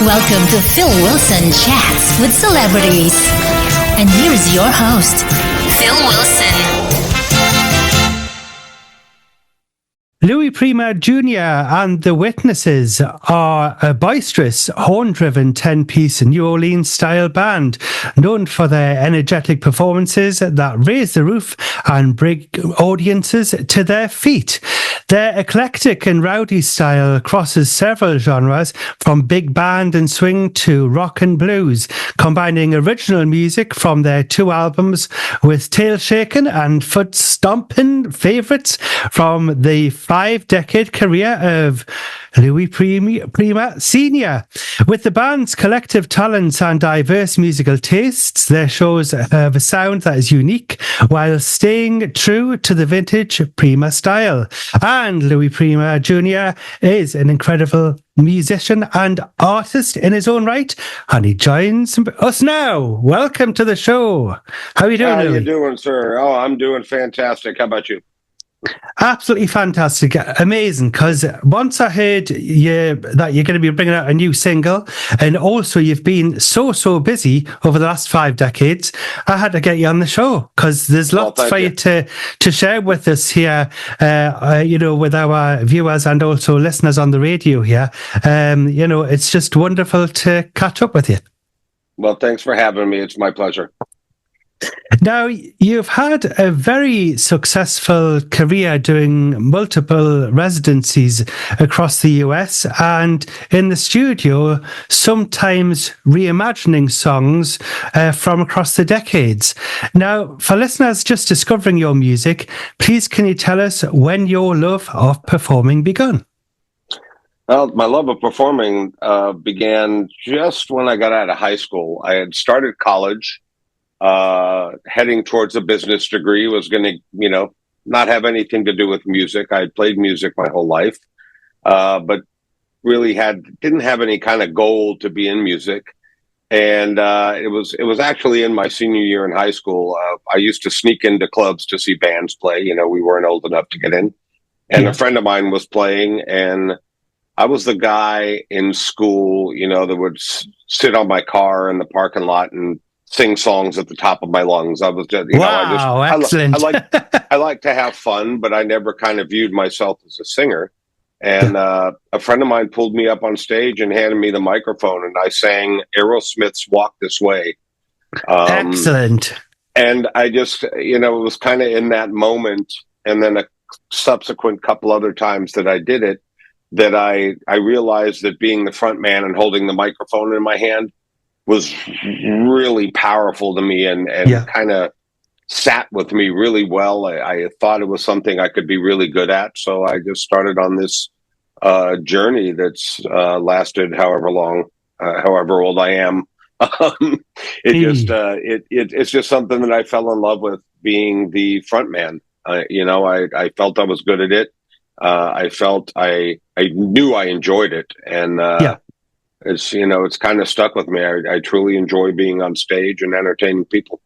Welcome to Phil Wilson Chats with Celebrities. And here's your host, Phil Wilson. Louis Prima Jr. and the Witnesses are a boisterous, horn-driven 10-piece New Orleans-style band known for their energetic performances that raise the roof and bring audiences to their feet. Their eclectic and rowdy style crosses several genres, from big band and swing to rock and blues, combining original music from their two albums with tail-shakin and foot stompin favourites from the 5-decade career of Louis Prima Sr. With the band's collective talents and diverse musical tastes, their shows have a sound that is unique while staying true to the vintage Prima style. And Louis Prima Jr. is an incredible musician and artist in his own right, and he joins us now. Welcome to the show. How are you doing, Louis? How you doing, sir? Oh, I'm doing fantastic. How about you? Absolutely fantastic, amazing. Because once I heard that you're going to be bringing out a new single, and also you've been so busy over the last 5 decades, I had to get you on the show because there's lots for you to share with us here. With our viewers and also listeners on the radio here. It's just wonderful to catch up with you. Well, thanks for having me. It's my pleasure. Now, you've had a very successful career doing multiple residencies across the US and in the studio, sometimes reimagining songs from across the decades. Now, for listeners just discovering your music, please can you tell us when your love of performing began? Well, my love of performing began just when I got out of high school. I had started college. Heading towards a business degree, was going to, not have anything to do with music. I played music my whole life, but really didn't have any kind of goal to be in music. And it was actually in my senior year in high school. I used to sneak into clubs to see bands play. We weren't old enough to get in. And a friend of mine was playing, and I was the guy in school, that would sit on my car in the parking lot and sing songs at the top of my lungs. I was just, excellent. I like to have fun, but I never kind of viewed myself as a singer. And a friend of mine pulled me up on stage and handed me the microphone, and I sang Aerosmith's "Walk This Way." Excellent. And I just, it was kind of in that moment, and then a subsequent couple other times that I did it, that I realized that being the front man and holding the microphone in my hand was really powerful to me and kind of sat with me really well. I thought it was something I could be really good at. So I just started on this journey that's lasted however long, however old I am. It's just something that I fell in love with, being the front man. I felt I was good at it. I felt I knew I enjoyed it. And it's, it's kind of stuck with me. I truly enjoy being on stage and entertaining people.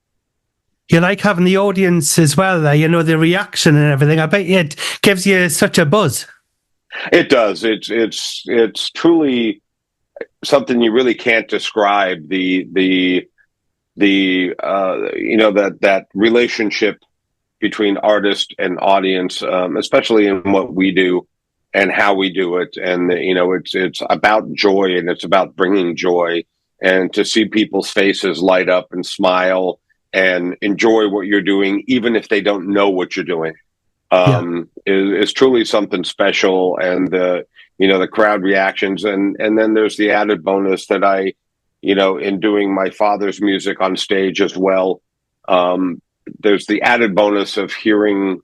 You like having the audience as well, the reaction and everything. I bet it gives you such a buzz. It does. It's truly something you really can't describe. That relationship between artist and audience, especially in what we do and how we do it. And, it's about joy, and it's about bringing joy, and to see people's faces light up and smile and enjoy what you're doing, even if they don't know what you're doing, is truly something special. And the crowd reactions. And then there's the added bonus that I, in doing my father's music on stage as well, there's the added bonus of hearing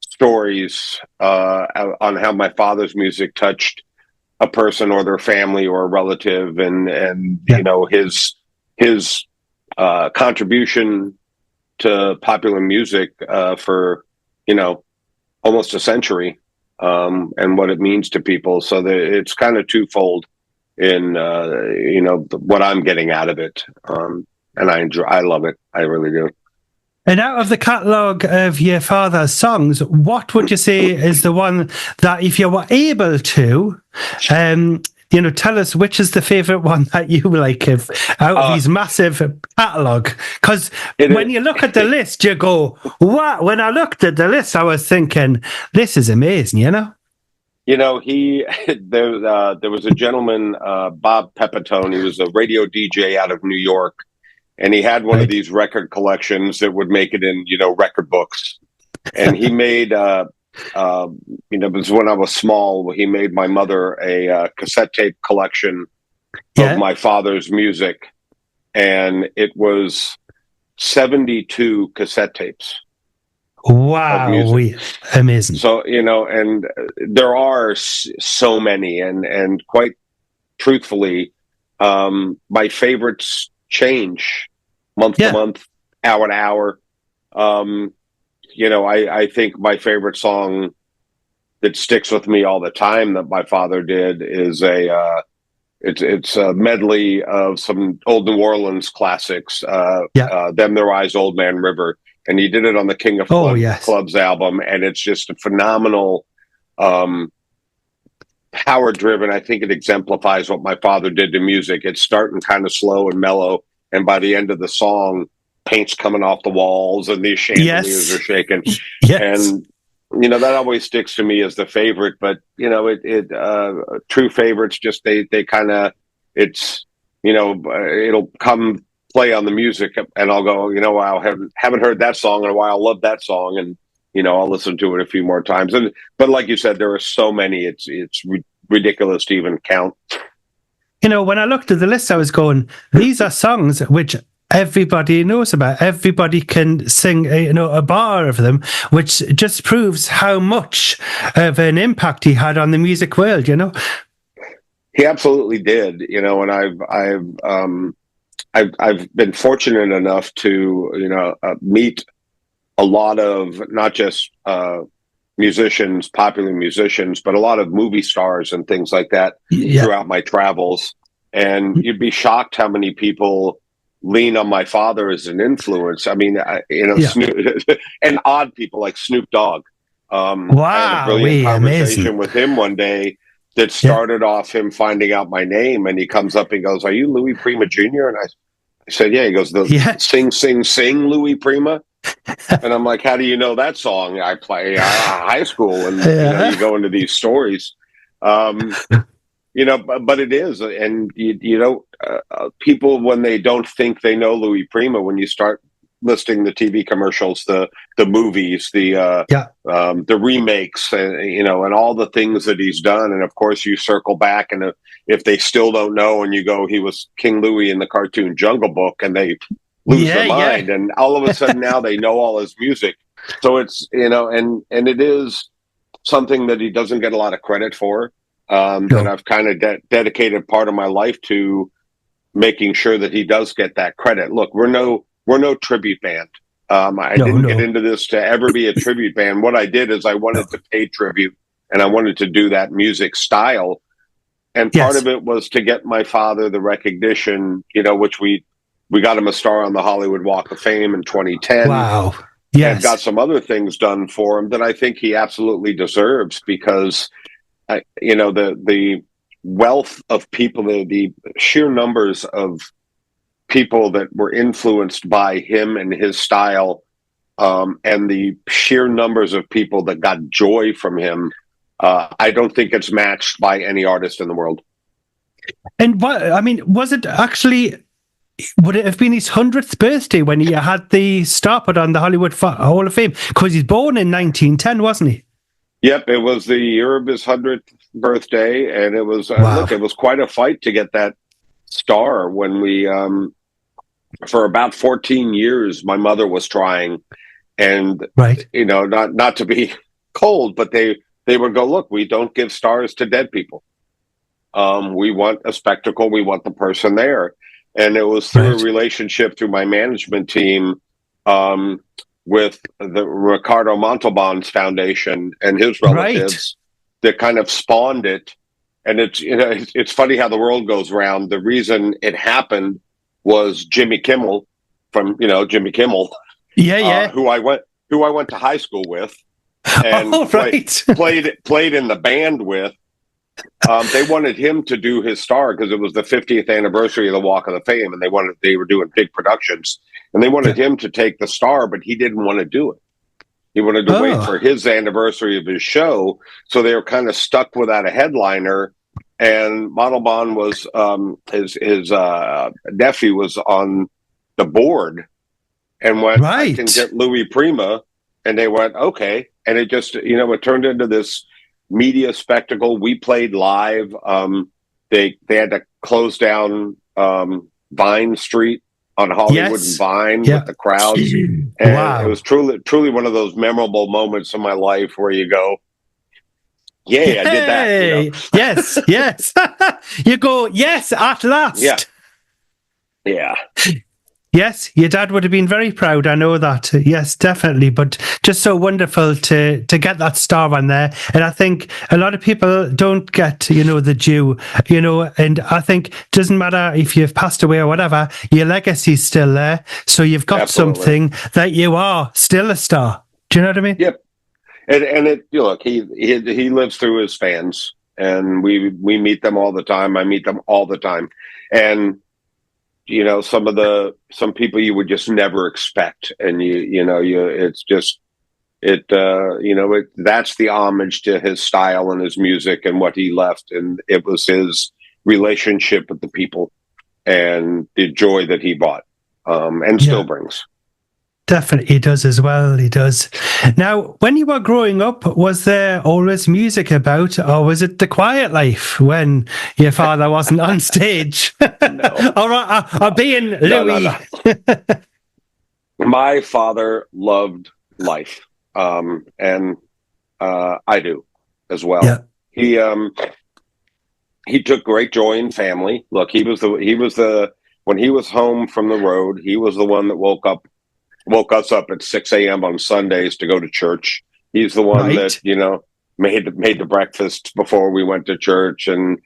stories on how my father's music touched a person or their family or a relative, and his contribution to popular music for almost a century, and what it means to people. So that it's kind of twofold in what I'm getting out of it, and I love it. I really do. And out of the catalogue of your father's songs, what would you say is the one that, if you were able to, tell us which is the favorite one that you like out of his massive catalog. Because when you look at the list, you go, "What?" When I looked at the list, I was thinking, "This is amazing," there was a gentleman, Bob Pepitone. He was a radio DJ out of New York, and he had one of these record collections that would make it in, record books. And he made, it was when I was small, he made my mother a cassette tape collection of my father's music. And it was 72 cassette tapes. Wow, amazing. So, and there are so many, and quite truthfully, my favorites change month to month, hour to hour. I think my favorite song that sticks with me all the time that my father did is it's a medley of some old New Orleans classics. Them Their Eyes, Old Man River. And he did it on the King of Clubs album, and it's just a phenomenal, power-driven. I think it exemplifies what my father did to music. It's starting kind of slow and mellow, and by the end of the song, paint's coming off the walls, and these chandeliers are shaking. And that always sticks to me as the favorite. But true favorites just they kind of it'll come play on the music, and I'll go, I haven't heard that song in a while. I love that song, and I'll listen to it a few more times. But like you said, there are so many. It's ridiculous to even count. When I looked at the list, I was going, these are songs which everybody knows about. Everybody can sing, a bar of them, which just proves how much of an impact he had on the music world. He absolutely did. And I've been fortunate enough to meet a lot of not just musicians, popular musicians, but a lot of movie stars and things like that throughout my travels. And you'd be shocked how many people lean on my father as an influence. I mean, and odd people like Snoop Dogg. I had a brilliant conversation with him one day that started off him finding out my name, and he comes up and goes, "Are you Louis Prima Jr.?" And I said, "Yeah." He goes, "Sing, sing, sing, Louis Prima." And I'm like, "How do you know that song?" I play high school, and you go into these stories, but it is, and people, when they don't think they know Louis Prima, when you start listing the TV commercials, the movies, the remakes, and all the things that he's done, and of course you circle back, and if they still don't know, and you go, he was King Louis in the cartoon Jungle Book, and they lose their mind, and all of a sudden now they know all his music. So it's and it is something that he doesn't get a lot of credit for, and I've kind of dedicated part of my life to making sure that he does get that credit. Look, we're no tribute band. I didn't get into this to ever be a tribute band. What I did is I wanted to pay tribute, and I wanted to do that music style. And part of it was to get my father the recognition, which we got him a star on the Hollywood Walk of Fame in 2010. Wow. Yes. And got some other things done for him that I think he absolutely deserves, because, the wealth of people, the sheer numbers of people that were influenced by him and his style, and the sheer numbers of people that got joy from him, I don't think it's matched by any artist in the world. And was it actually, would it have been his 100th birthday when he had the star put on the Hollywood Hall of Fame? Because he's born in 1910, wasn't he? Yep, it was the year of his 100th birthday, and it was it was quite a fight to get that star. When we for about 14 years my mother was trying, and not to be cold, but they would go, "Look, we don't give stars to dead people. We want a spectacle, we want the person there." And it was through a relationship through my management team, with the Ricardo Montalban's foundation and his relatives, that kind of spawned it. And it's funny how the world goes round. The reason it happened was Jimmy Kimmel, from Jimmy Kimmel, who I went to high school with, and played in the band with. They wanted him to do his star because it was the 50th anniversary of the Walk of the Fame, and they were doing big productions, and they wanted him to take the star, but he didn't want to do it. He wanted to wait for his anniversary of his show, so they were kind of stuck without a headliner. And Montalban was his nephew was on the board and went, I can get Louis Prima, and they went, okay, and it just it turned into this media spectacle. We played live. They had to close down Vine Street on Hollywood and Vine with the crowds, and it was truly one of those memorable moments in my life where you go, "Yeah, I did that." Yes. You go, yes, at last. Yeah. Yes, your dad would have been very proud. I know that. Yes, definitely. But just so wonderful to get that star on there. And I think a lot of people don't get, the due, and I think it doesn't matter if you've passed away or whatever, your legacy's still there. So you've got something that you are still a star. Do you know what I mean? Yep. And look, he lives through his fans, and we meet them all the time. I meet them all the time. And some people you would just never expect, and that's the homage to his style and his music and what he left, and it was his relationship with the people and the joy that he brought, and still brings. Definitely, he does as well. He does. Now, when you were growing up, was there always music about, or was it the quiet life when your father wasn't on stage? No. or being Louis? No. My father loved life, and I do as well. Yeah. He took great joy in family. Look, he was when he was home from the road, he was the one that woke us up at 6 a.m. on Sundays to go to church. He's the one that, made the breakfast before we went to church. And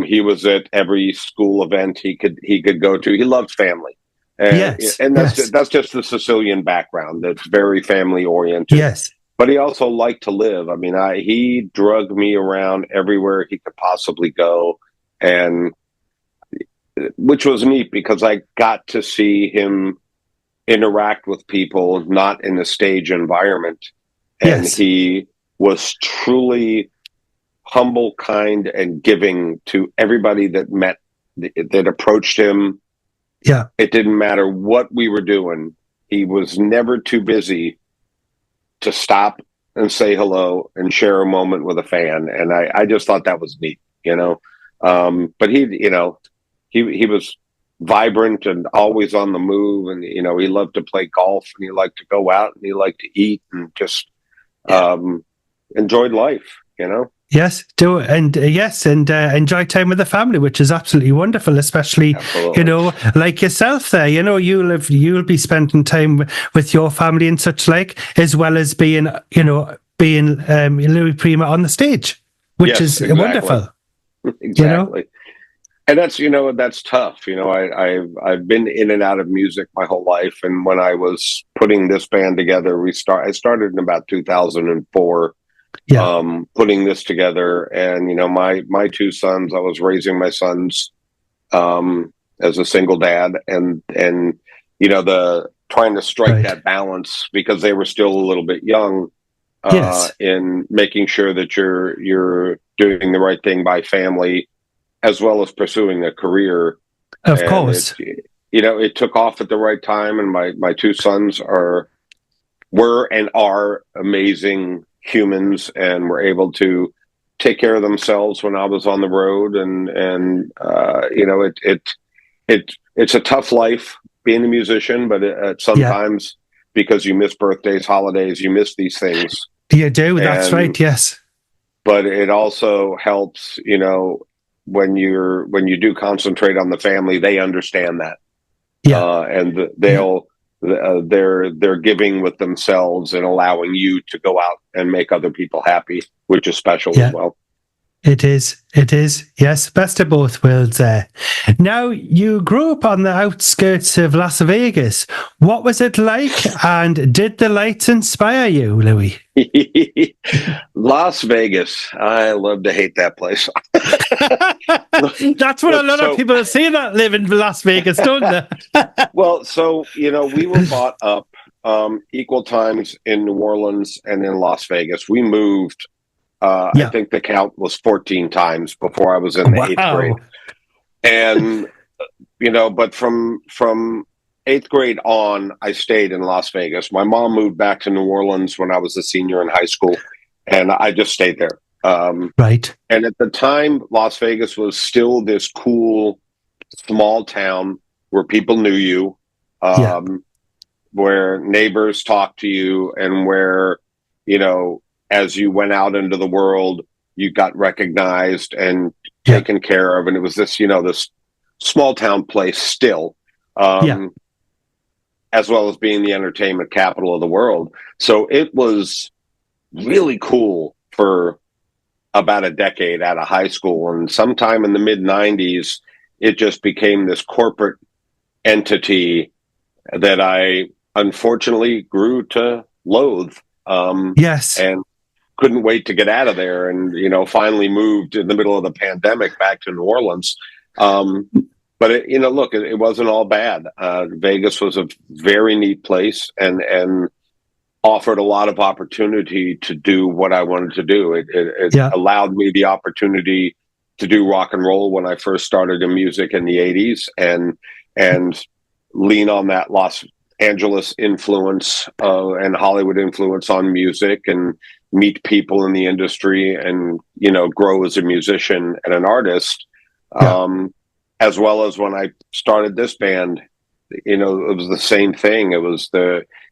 he was at every school event he could go to. He loved family. And that's just the Sicilian background. That's very family oriented. Yes. But he also liked to live. I mean, he drug me around everywhere he could possibly go. And which was neat because I got to see him interact with people not in a stage environment, and he was truly humble, kind, and giving to everybody that approached him. It didn't matter what we were doing. He was never too busy to stop and say hello and share a moment with a fan, and I just thought that was neat, but he was vibrant and always on the move, and he loved to play golf, and he liked to go out, and he liked to eat, and just enjoyed life. Yes, do and enjoy time with the family, which is absolutely wonderful. Especially, like yourself there. You'll be spending time with your family and such like, as well as being Louis Prima on the stage, which is wonderful. Exactly. And that's tough. I've been in and out of music my whole life, and when I was putting this band together, I started in about 2004. Putting this together, and my two sons, I was raising my sons as a single dad, and the trying to strike that balance because they were still a little bit young, in making sure that you're doing the right thing by family as well as pursuing a career. Of course, it took off at the right time, and my two sons were and are amazing humans, and were able to take care of themselves when I was on the road, and it's a tough life being a musician, but sometimes because you miss birthdays, holidays, you miss these things. You do. That's right. Yes. But it also helps, when you do concentrate on the family, they understand that. And they're giving with themselves and allowing you to go out and make other people happy, which is special as well. It is. It is. Yes, best of both worlds there. Now, you grew up on the outskirts of Las Vegas. What was it like, and did the lights inspire you, Louis? Las Vegas. I love to hate that place. That's what a Look, lot of people say that live in Las Vegas, don't they? well, so we were brought up equal times in New Orleans and in Las Vegas. We moved. I Yeah. think the count was 14 times before I was in the eighth grade. Wow. And but from eighth grade on, I stayed in Las Vegas. My mom moved back to New Orleans when I was a senior in high school, and I just stayed there. Right. And at the time, Las Vegas was still this cool small town where people knew you, Yeah. where neighbors talked to you, and where as you went out into the world, you got recognized and Yeah. taken care of, and it was this small town place still, Yeah. as well as being the entertainment capital of the world. So it was really cool for about a decade out of high school, and sometime in the mid '90s, it just became this corporate entity that I unfortunately grew to loathe. Yes. And couldn't wait to get out of there, and finally moved in the middle of the pandemic back to New Orleans. But look, it wasn't all bad. Vegas was a very neat place, and offered a lot of opportunity to do what I wanted to do. It Yeah. allowed me the opportunity to do rock and roll when I first started in music in the '80s, and lean on that Los Angeles influence and Hollywood influence on music, and meet people in the industry, and grow as a musician and an artist. Yeah. As well as when I started this band, it was the same thing. It was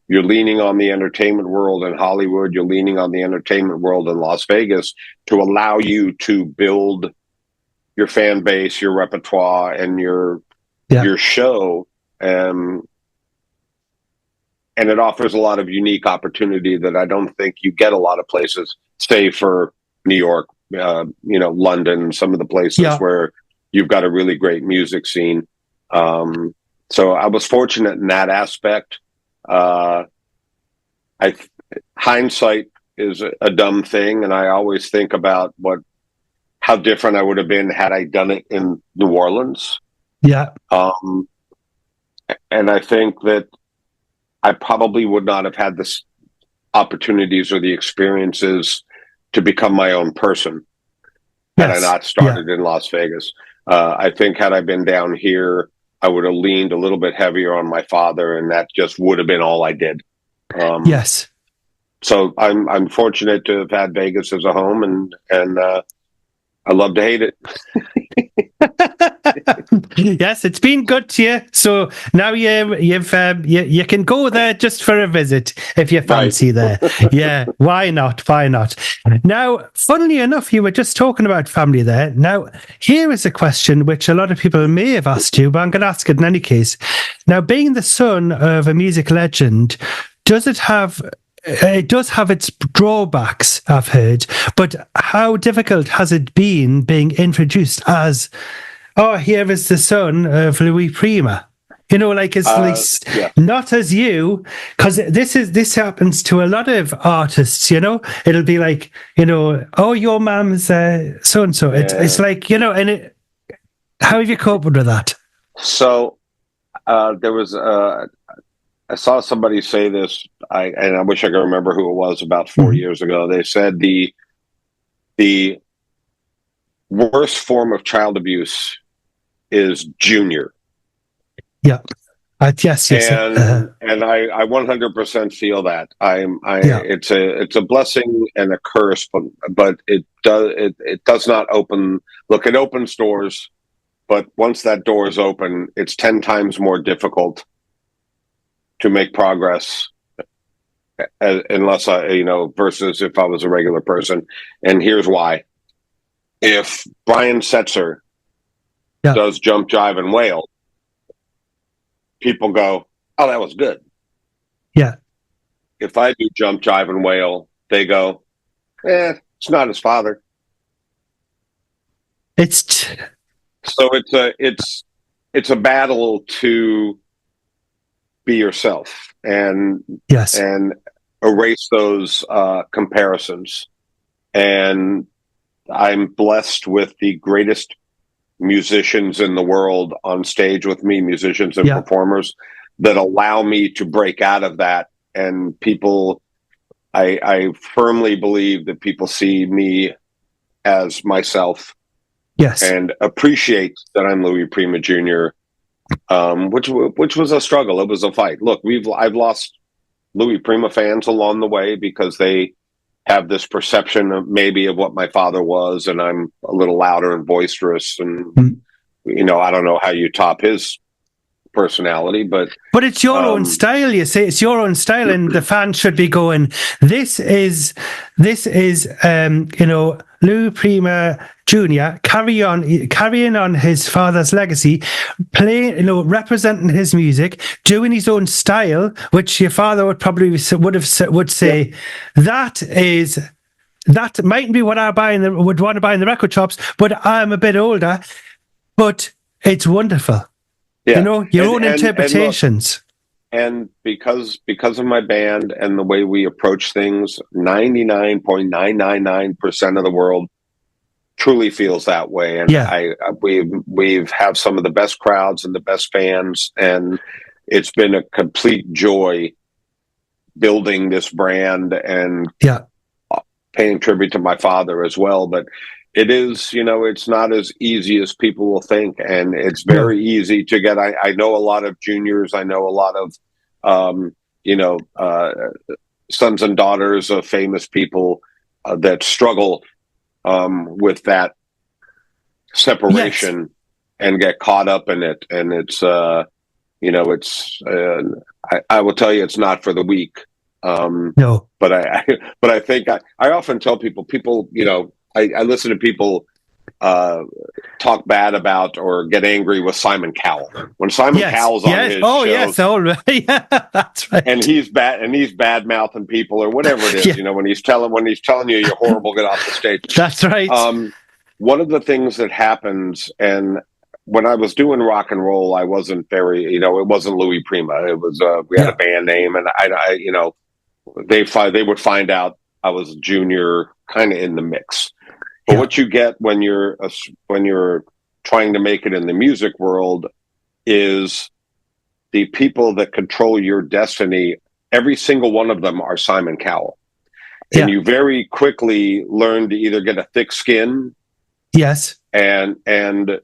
you're leaning on the entertainment world in Hollywood, you're leaning on the entertainment world in Las Vegas to allow you to build your fan base, your repertoire, and your show. And it offers a lot of unique opportunity that I don't think you get a lot of places, save for New York, London, some of the places where you've got a really great music scene. So I was fortunate in that aspect. Hindsight is a dumb thing, and I always think about how different I would have been had I done it in New Orleans. Yeah. And I think that I probably would not have had the opportunities or the experiences to become my own person had I not started in Las Vegas. I think had I been down here, I would have leaned a little bit heavier on my father, and that just would have been all I did. Yes. So I'm fortunate to have had Vegas as a home, and I love to hate it. Yes, it's been good to you. So now you can go there just for a visit if you fancy there. Yeah, why not? Why not? Now, funnily enough, you were just talking about family there. Now, here is a question which a lot of people may have asked you, but I'm going to ask it in any case. Now, being the son of a music legend, does it have... It does have its drawbacks, I've heard, but how difficult has it been being introduced as, oh, here is the son of Louis Prima? It's not as you, because this happens to a lot of artists. It'll be like, oh, your mom's so and so. It's like, how have you coped with that? So there was I saw somebody say this, and I wish I could remember who it was, about 4 years ago. They said the worst form of child abuse is junior. Yeah. Yes. And I 100% feel that. It's a blessing and a curse, but it does not open. Look, it opens doors, but once that door is open, it's 10 times more difficult to make progress, unless versus if I was a regular person. And here's why. If Brian Setzer does jump, jive, and wail, people go, oh, that was good. Yeah. If I do jump, jive, and wail, they go, it's not his father. So it's a battle to be yourself Yes. and erase those comparisons. And I'm blessed with the greatest musicians in the world on stage with me, musicians and performers that allow me to break out of that. And people, I firmly believe that people see me as myself. Yes. And appreciate that I'm Louis Prima Jr., which was a struggle. It was a fight. Look, I've lost Louis Prima fans along the way because they have this perception of maybe of what my father was, and I'm a little louder and boisterous, and I don't know how you top his personality, but it's your own style. You say it's your own style, and the fans should be going, this is Louis Prima Jr. carrying on his father's legacy, playing, representing his music, doing his own style, which your father would say that mightn't be what I would want to buy in the record shops, but I'm a bit older, but it's wonderful. Yeah. Your own interpretations. And because of my band and the way we approach things, 99.999% of the world truly feels that way. And we've have some of the best crowds and the best fans, and it's been a complete joy building this brand and paying tribute to my father as well. But it is, it's not as easy as people will think, and it's very easy to get. I know a lot of juniors. I know a lot of, sons and daughters of famous people that struggle with that separation and get caught up in it. And it's, I will tell you, it's not for the weak. No, but I think I often tell people, I listen to people talk bad about or get angry with Simon Cowell. When Simon Cowell's on his show, that's right. And he's bad mouthing people or whatever it is, when he's telling you you're horrible, get off the stage. That's right. One of the things that happens, and when I was doing rock and roll, I wasn't very, it wasn't Louis Prima. It was we had a band name, and I they would find out I was a junior, kind of in the mix. But what you get when you're trying to make it in the music world is the people that control your destiny. Every single one of them are Simon Cowell, and you very quickly learn to either get a thick skin, and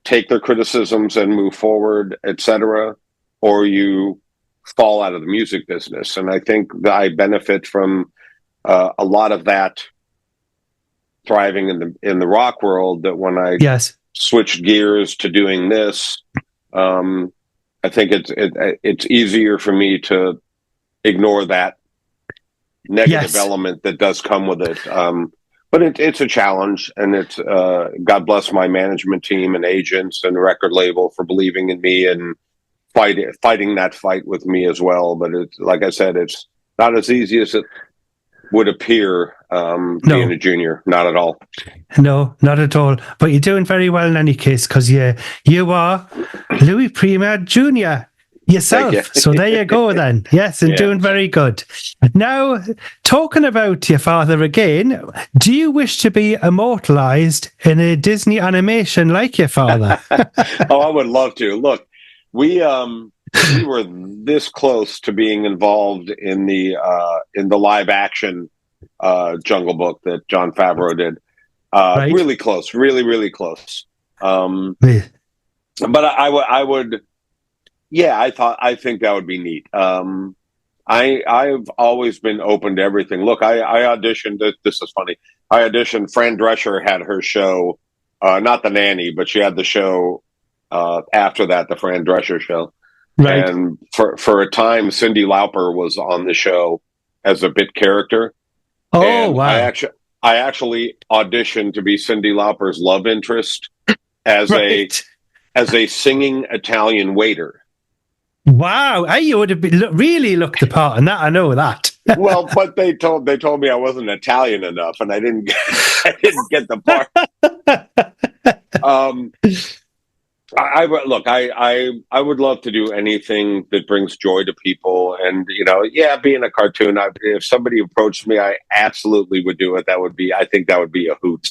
take their criticisms and move forward, etc., or you fall out of the music business. And I think that I benefit from a lot of that thriving in the rock world, that when I switched gears to doing this, I think it's easier for me to ignore that negative element that does come with it. But it's a challenge, and it's God bless my management team and agents and record label for believing in me and fighting that fight with me as well. But it's, like I said, it's not as easy as it would appear being a junior. Not at all. No, not at all. But you're doing very well in any case, because you are Louis Prima Jr. yourself. So there you go then. Yes, and doing very good. Now, talking about your father again, do you wish to be immortalized in a Disney animation like your father? Oh, I would love to. Look, we were this close to being involved in the live action Jungle Book that Jon Favreau did. Really close, really, really close. But I would, I think that would be neat. I've always been open to everything. Look, I auditioned. This is funny. I auditioned. Fran Drescher had her show, not The Nanny, but she had the show after that, the Fran Drescher show. Right. And for a time, Cyndi Lauper was on the show as a bit character. Oh, and wow. I actually auditioned to be Cyndi Lauper's love interest as a singing Italian waiter. Wow, you would have really looked the part in that. I know that. Well, but they told me I wasn't Italian enough, and I didn't get the part. I would look. I would love to do anything that brings joy to people, and being a cartoon. If somebody approached me, I absolutely would do it. I think that would be a hoot.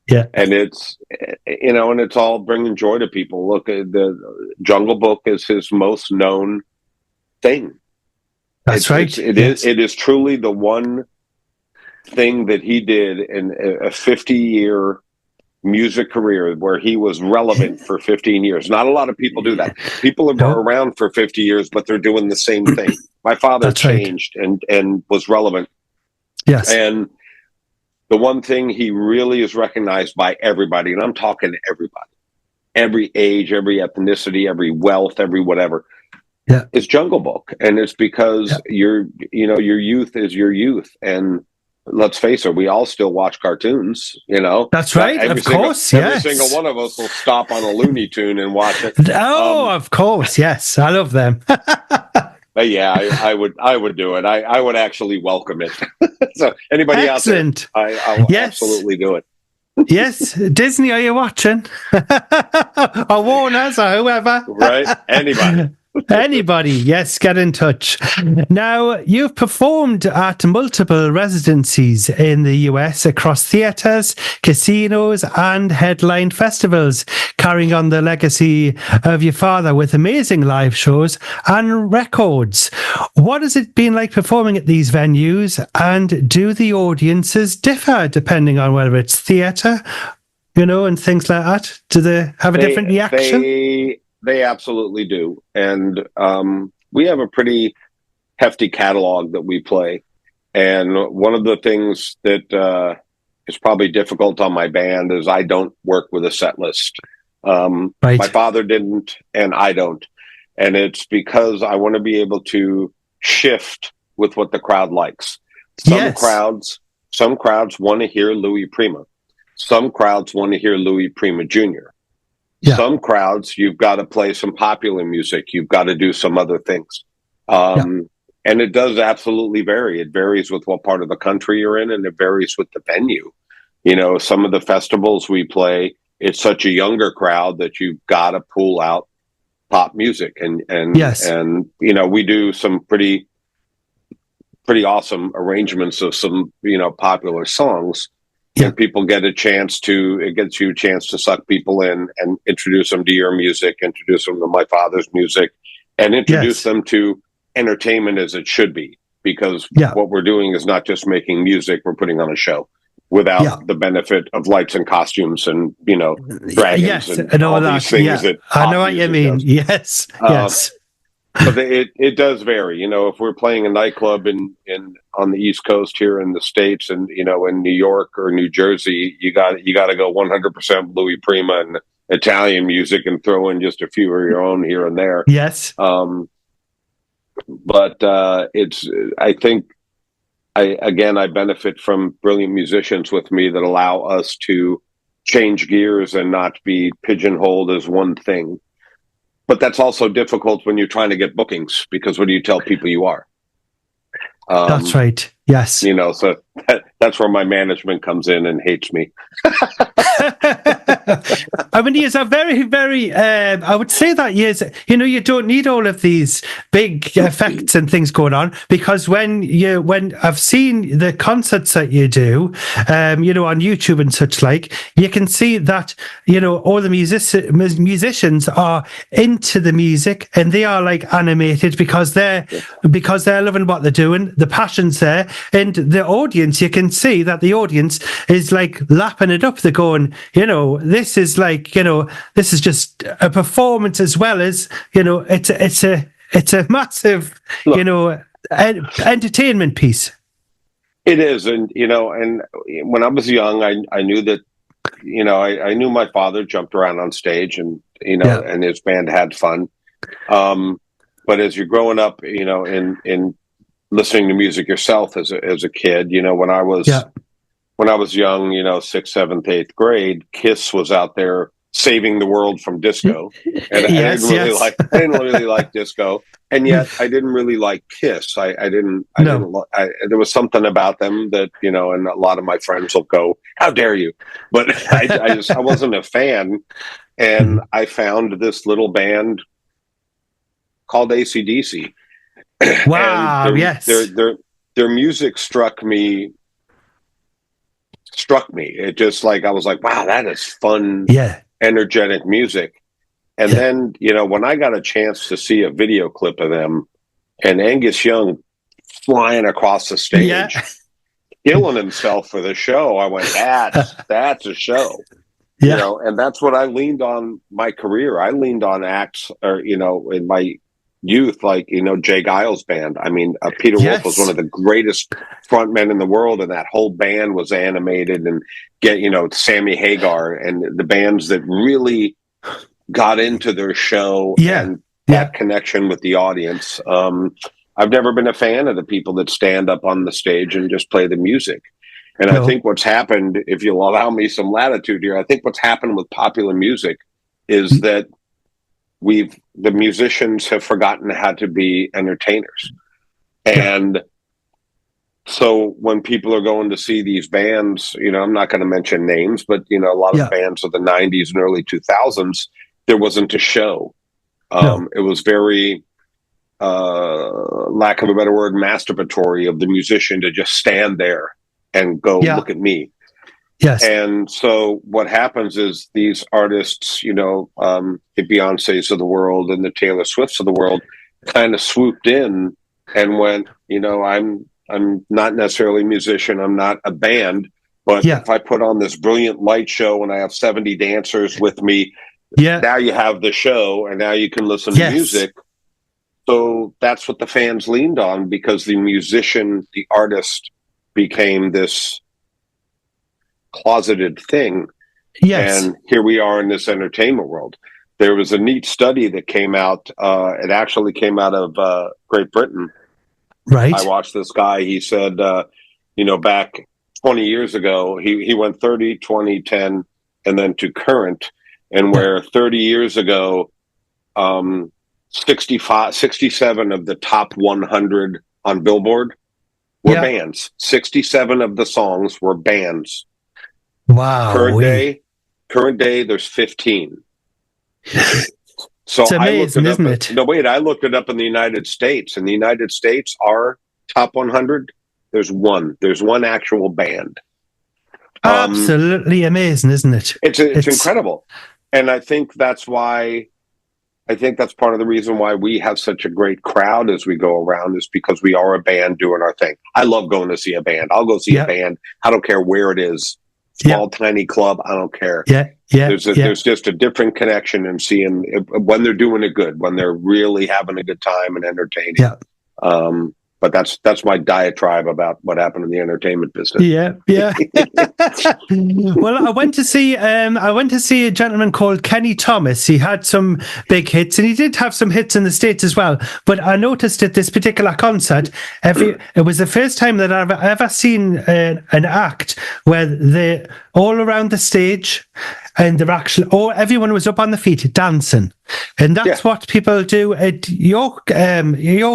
Yeah. And it's and it's all bringing joy to people. Look, the Jungle Book is his most known thing. That's right. It is truly the one thing that he did in a 50-year music career where he was relevant for 15 years. Not a lot of people do that. People are around for 50 years, but they're doing the same thing. My father changed and was relevant. Yes. And the one thing he really is recognized by everybody, and I'm talking everybody, every age, every ethnicity, every wealth, every whatever, is Jungle Book. And it's because your youth is your youth. And let's face it, we all still watch cartoons, That's right, every single one of us will stop on a Looney Tune and watch it. Oh, of course, yes. I love them. Yeah, I would do it. I would actually welcome it. So anybody Excellent. out there, I'll absolutely do it. Yes, Disney, are you watching? Or Warner's or whoever. Right, anybody. Anybody, yes, get in touch. Now, you've performed at multiple residencies in the US across theatres, casinos, and headline festivals, carrying on the legacy of your father with amazing live shows and records. What has it been like performing at these venues, and do the audiences differ depending on whether it's theatre, and things like that? Do they have a different reaction? They absolutely do. And we have a pretty hefty catalog that we play. And one of the things that is probably difficult on my band is I don't work with a set list. My father didn't, and I don't. And it's because I want to be able to shift with what the crowd likes. Some crowds want to hear Louis Prima. Some crowds want to hear Louis Prima Jr. Some crowds, you've got to play some popular music. You've got to do some other things. And it does absolutely vary. It varies with what part of the country you're in, and it varies with the venue. Some of the festivals we play, it's such a younger crowd that you've got to pull out pop music. And we do some pretty awesome arrangements of some, popular songs. And people it gets you a chance to suck people in and introduce them to your music, introduce them to my father's music, and introduce them to entertainment as it should be. Because what we're doing is not just making music, we're putting on a show without the benefit of lights and costumes and, dragons and all these things that I know what you mean. Yes. But it does vary. If we're playing a nightclub in on the East Coast here in the States, and in New York or New Jersey, you got to go 100% Louis Prima and Italian music and throw in just a few of your own here and there. Yes. But I think I benefit from brilliant musicians with me that allow us to change gears and not be pigeonholed as one thing. But that's also difficult when you're trying to get bookings, because what do you tell people you are? That's right. Yes. So that's where my management comes in and hates me. I mean, years are very, very, I would say that years, you don't need all of these big effects and things going on, because when I've seen the concerts that you do, on YouTube and such like, you can see that, all the musicians are into the music, and they are like animated because they're loving what they're doing. The passion's there, and the audience, you can see that the audience is like lapping it up. They're going, this is like, this is just a performance as well as, it's a massive, entertainment piece. It is. And, and when I was young, I knew that, I knew my father jumped around on stage and, and his band had fun. But as you're growing up, in listening to music yourself as a kid, when I was young, 6th, 7th, 8th grade, Kiss was out there saving the world from disco. And I didn't really like disco. and yet I didn't really like Kiss. There was something about them that, and a lot of my friends will go, "How dare you?" But I wasn't a fan. And I found this little band called AC/DC. Wow, And yes. their music struck me. It just I was like, wow, that is fun, Yeah. energetic music. And then, when I got a chance to see a video clip of them and Angus Young flying across the stage, killing himself for the show, I went, that's a show. And that's what I leaned on my career. I leaned on acts, or, in my youth, Jay Giles' band. I mean, Peter Wolf was one of the greatest frontmen in the world, and that whole band was animated, and Sammy Hagar, and the bands that really got into their show and that connection with the audience. I've never been a fan of the people that stand up on the stage and just play the music. And I think what's happened, if you'll allow me some latitude here, I think what's happened with popular music is that the musicians have forgotten how to be entertainers. And so when people are going to see these bands, I'm not going to mention names, but, a lot of bands of the 90s and early 2000s, there wasn't a show. It was very, lack of a better word, masturbatory of the musician to just stand there and go, look at me. Yes. And so what happens is these artists, the Beyoncés of the world and the Taylor Swifts of the world kind of swooped in and went, I'm not necessarily a musician. I'm not a band. But if I put on this brilliant light show and I have 70 dancers with me, now you have the show and now you can listen to music. So that's what the fans leaned on, because the musician, the artist, became this closeted thing. And here we are in this entertainment world. There was a neat study that came out. It actually came out of Great Britain. Right. I watched this guy. He said, back 20 years ago, he went 30, 20, 10, and then to current. And where 30 years ago, 67 of the top 100 on Billboard were bands. 67 of the songs were bands. Wow. Current day, there's 15. So it's amazing, isn't it? No, wait, I looked it up in the United States. In the United States, our top 100, there's one. There's one actual band. Absolutely amazing, isn't it? It's incredible. And I think that's part of the reason why we have such a great crowd as we go around, is because we are a band doing our thing. I love going to see a band. I'll go see a band. I don't care where it is. Small, tiny club. I don't care. There's just a different connection in seeing when they're doing it good, when they're really having a good time and entertaining. But that's my diatribe about what happened in the entertainment business. Well, I went to see a gentleman called Kenny Thomas. He had some big hits, and he did have some hits in the States as well. But I noticed at this particular concert, it was the first time that I've ever seen an act where they all around the stage, and they're actually, everyone was up on the feet dancing. And that's what people do at your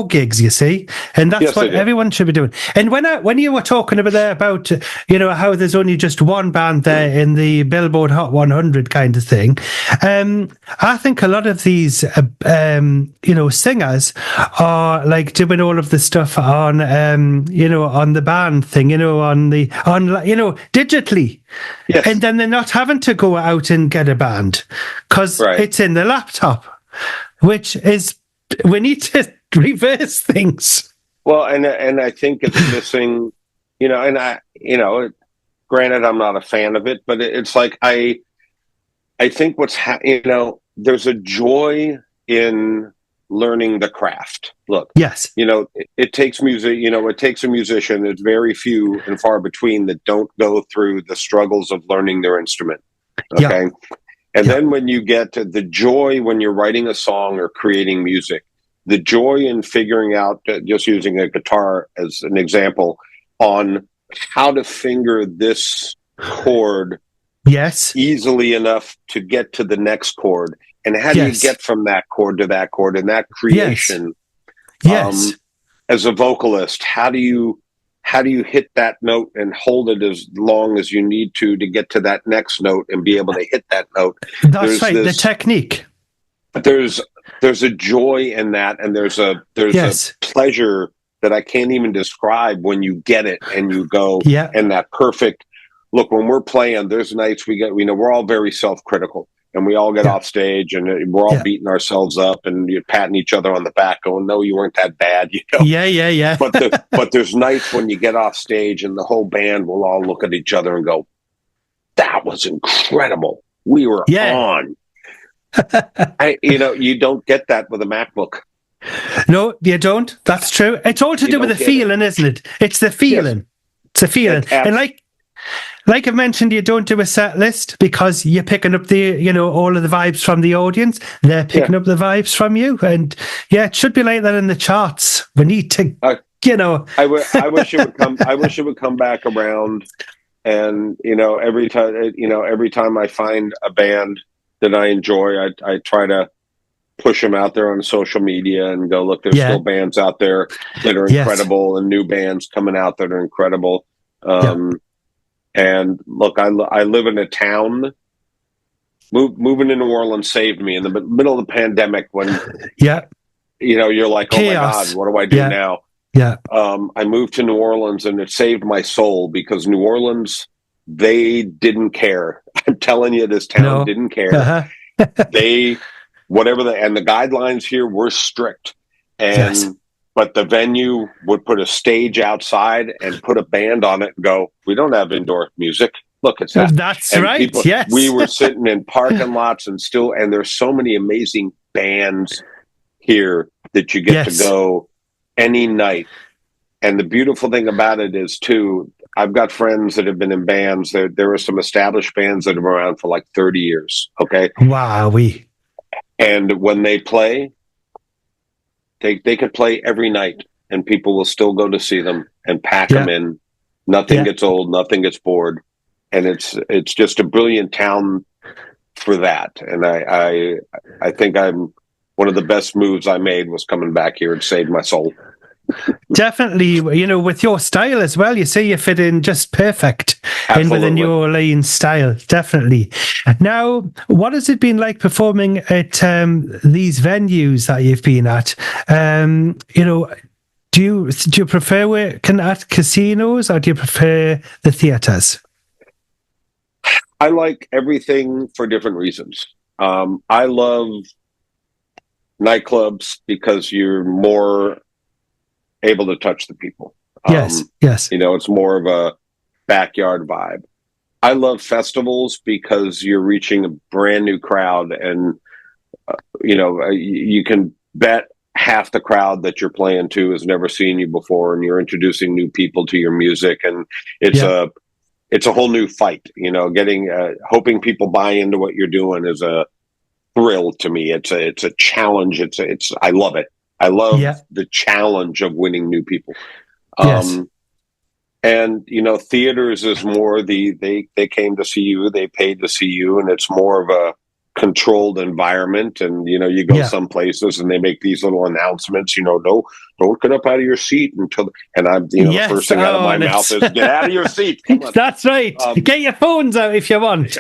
gigs, you see, and that's what everyone should be doing. And when you were talking about how there's only just one band there in the Billboard Hot 100 kind of thing, I think a lot of these singers are like doing all of the stuff on on the band thing, digitally. And then they're not having to go out and get a band because it's in the laptop, which is, we need to reverse things. Well, and I think it's missing, granted, I'm not a fan of it, but it's like, I think there's a joy in learning the craft. Look, it takes music, it takes a musician. There's very few and far between that don't go through the struggles of learning their instrument. Okay. And then when you get to the joy when you're writing a song or creating music, the joy in figuring out, just using a guitar as an example, on how to finger this chord easily enough to get to the next chord. And how do you get from that chord to that chord, and that creation? Yes. As a vocalist, how do you hit that note and hold it as long as you need to get to that next note and be able to hit that note? That's right. The technique. There's a joy in that, and there's a pleasure that I can't even describe when you get it and you go, and that perfect look. When we're playing, there's nights we're all very self-critical, and we all get off stage and we're all beating ourselves up and you're patting each other on the back going, no, you weren't that bad, Yeah. But there's nights when you get off stage and the whole band will all look at each other and go, that was incredible. We were on. You don't get that with a MacBook. No, you don't. That's true. It's all to do with the feeling, isn't it? It's the feeling. Yes. It's a feeling. And like I've mentioned, you don't do a set list because you're picking up all of the vibes from the audience. They're picking up the vibes from you. And it should be like that in the charts. We need to, I wish it would come. I wish it would come back around. And, every time I find a band that I enjoy, I try to push them out there on social media and go, look, there's still bands out there that are incredible and new bands coming out that are incredible. And look, I live in a town. Moving to New Orleans saved me in the middle of the pandemic when, you're like, oh my God, what do I do now? Yeah. I moved to New Orleans and it saved my soul because New Orleans, they didn't care. I'm telling you, this town didn't care. Uh-huh. And the guidelines here were strict. But the venue would put a stage outside and put a band on it and go, we don't have indoor music. Look, it's that. That's right. Yes. We were sitting in parking lots and there's so many amazing bands here that you get to go any night. And the beautiful thing about it is too, I've got friends that have been in bands. There are some established bands that have been around for like 30 years. Okay. Wow. And when they play, they could play every night and people will still go to see them and pack them in. Nothing gets old, nothing gets bored. And it's just a brilliant town for that. And I think one of the best moves I made was coming back here and saved my soul. Definitely, with your style as well, you see you fit in just perfect in with the New Orleans style. Definitely. Now, what has it been like performing at these venues that you've been at? Do you prefer working at casinos or do you prefer the theaters? I like everything for different reasons. I love nightclubs because you're more able to touch the people. Yes. It's more of a backyard vibe. I love festivals because you're reaching a brand new crowd and, you can bet half the crowd that you're playing to has never seen you before and you're introducing new people to your music. And it's a whole new fight, hoping people buy into what you're doing is a thrill to me. It's a challenge. I love it. I love the challenge of winning new people. And, theaters is more they came to see you, they paid to see you, and it's more of a controlled environment. And, you go some places and they make these little announcements, don't get up out of your seat the first thing out of my mouth is get out of your seat. Come on. That's right. Get your phones out if you want.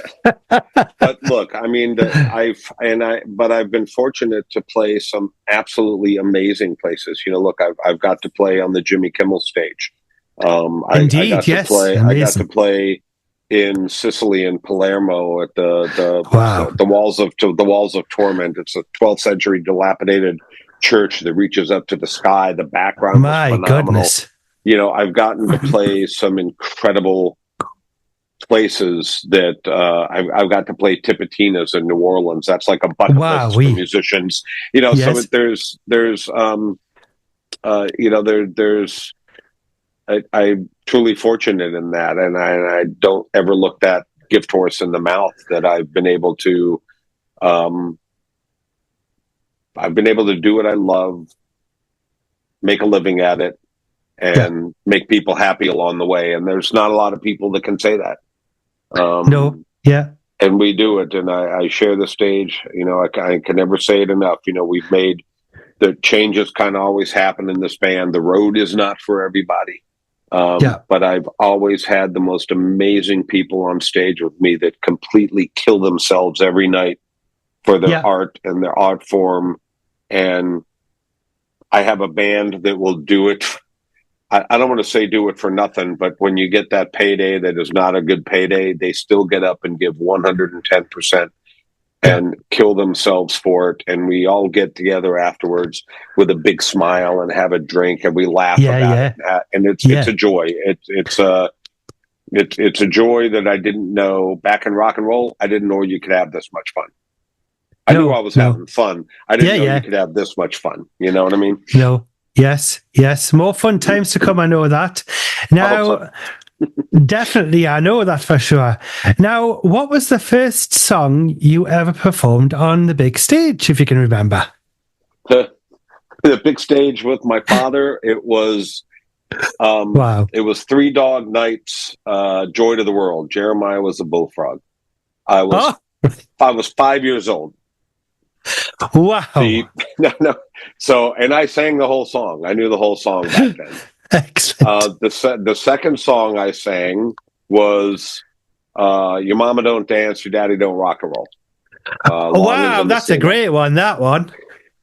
But look, I mean, but I've been fortunate to play some absolutely amazing places. Look, I've got to play on the Jimmy Kimmel stage. Indeed, I got to play in Sicily in Palermo at the walls of torment. It's a 12th century dilapidated church that reaches up to the sky. The background was phenomenal. Goodness. I've gotten to play some incredible places that I've got to play Tipitina's in New Orleans. That's like a bucket list for musicians. So I'm truly fortunate in that, and I don't ever look that gift horse in the mouth that I've been able to do what I love, make a living at it, and make people happy along the way. And there's not a lot of people that can say that. And we do it, and I share the stage. I can never say it enough. We've made the changes kind of always happen in this band. The road is not for everybody. But I've always had the most amazing people on stage with me that completely kill themselves every night for their art and their art form. And I have a band that will do it. I don't want to say do it for nothing, but when you get that payday that is not a good payday, they still get up and give 110% and kill themselves for it. And we all get together afterwards with a big smile and have a drink, and we laugh about it. And it's a joy. It's a joy that I didn't know back in rock and roll. I didn't know you could have this much fun. I knew I was having fun. I didn't know you could have this much fun. You know what I mean? No. Yes. More fun times to come. I know that. Now, definitely, I know that for sure. Now, what was the first song you ever performed on the big stage, if you can remember? The big stage with my father, it was It was Three Dog Nights, Joy to the World. Jeremiah was a bullfrog. I was 5 years old. Wow. No. So, and I sang the whole song. I knew the whole song back then. Excellent. The second song I sang was Your Mama Don't Dance, Your Daddy Don't Rock and Roll. Wow, that's a great one, that one.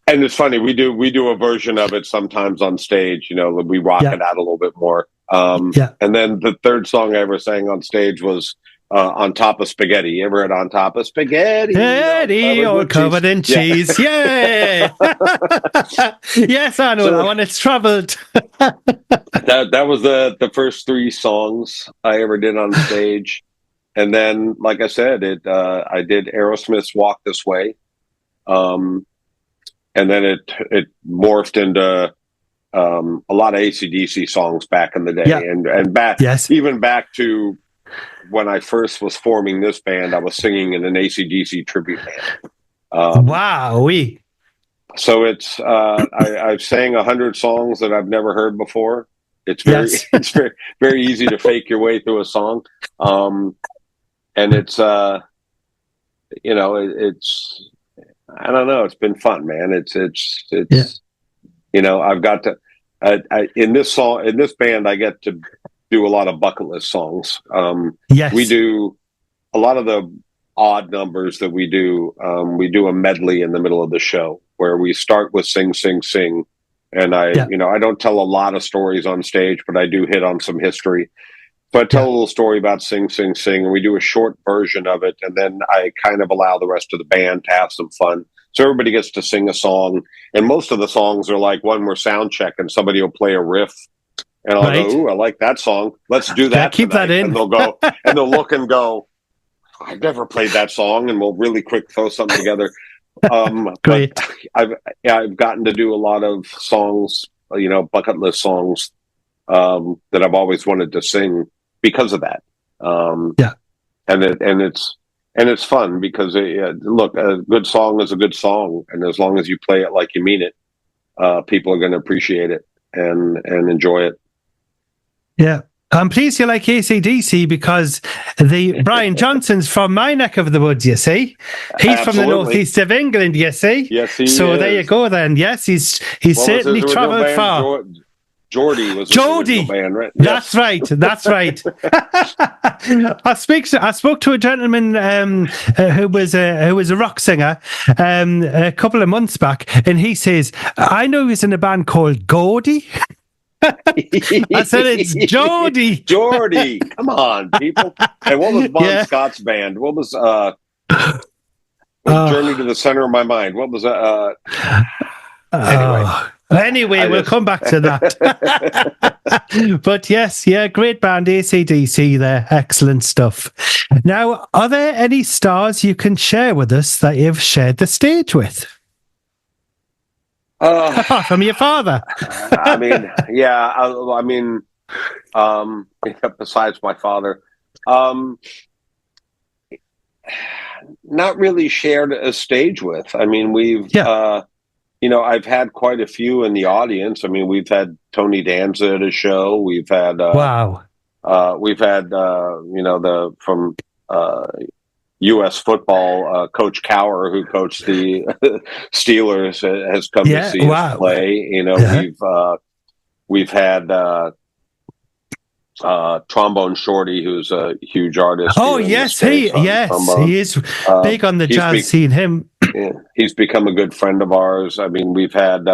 And it's funny, we do a version of it sometimes on stage. You know, we rock it out a little bit more. And then the third song I ever sang on stage was On Top of Spaghetti. You ever heard On Top of Spaghetti? All covered in cheese. Yeah. Yes, I know that one. It's traveled. That was the first three songs I ever did on stage. And then, like I said, I did Aerosmith's Walk This Way. And then it morphed into a lot of AC/DC songs back in the day. And back, even back to when I first was forming this band, I was singing in an AC/DC tribute band. Wow-wee. So it's I've sang 100 songs that I've never heard before. It's it's very easy to fake your way through a song, and it's it's I don't know. It's been fun, man. It's I've got to in this band I get to do a lot of bucket list songs. We do a lot of the odd numbers that we do. We do a medley in the middle of the show where we start with Sing, Sing, Sing. And I don't tell a lot of stories on stage, but I do hit on some history. So I tell a little story about Sing, Sing, Sing, and we do a short version of it. And then I kind of allow the rest of the band to have some fun. So everybody gets to sing a song. And most of the songs are like one more sound check and somebody will play a riff. And I'll go, ooh, I like that song. Let's do that. Keep that in. And they'll go, and they'll look and go, I've never played that song. And we'll really quick throw something together. Great. But I've gotten to do a lot of songs, bucket list songs that I've always wanted to sing because of that. And it's fun because look, a good song is a good song, and as long as you play it like you mean it, people are going to appreciate it and enjoy it. Yeah. I'm pleased you like AC/DC because the Brian Johnson's from my neck of the woods, you see. He's from the northeast of England, you see. Yes, he is. There you go then. Yes, he's certainly travelled far. Geordie was his original band, right? Yes. That's right. I spoke to a gentleman who was a rock singer a couple of months back, and he says, I know he was in a band called Geordie. I said it's Geordie. Geordie, come on, people. And what was Bon Scott's band? What was Journey to the Center of My Mind? What was Anyway, we'll come back to that. But yes, great band, AC/DC there. Excellent stuff. Now, are there any stars you can share with us that you've shared the stage with? Apart from your father. Besides my father. Not really shared a stage with. I mean, we've I've had quite a few in the audience. I mean, we've had Tony Danza at a show. We've had U.S. football, Coach Cowher, who coached the Steelers, has come to Yeah. see us Wow. play. You know, we've had Trombone Shorty, who's a huge artist Oh here in the yes, States on trombone. he is big on the He's jazz scene. Him. yeah, he's become a good friend of ours. I mean, we've had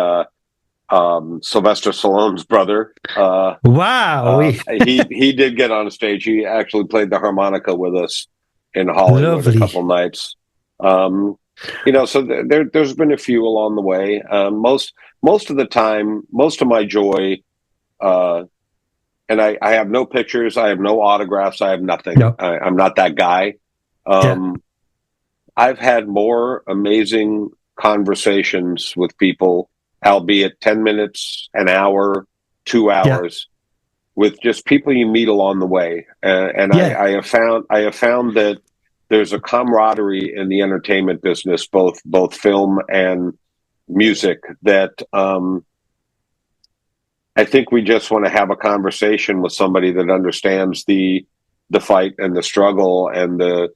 Sylvester Stallone's brother. Wow. He did get on stage. He actually played the harmonica with us in Hollywood a Lovely. couple nights. Um, so there's been a few along the way. Most of the time, most of my joy, and I have no pictures, I have no autographs, I have nothing. No. I'm not that guy. Yeah. I've had more amazing conversations with people, albeit 10 minutes, an hour, 2 hours, with just people you meet along the way. And Yeah. I have found that there's a camaraderie in the entertainment business, both film and music, that I think we just want to have a conversation with somebody that understands the fight and the struggle and the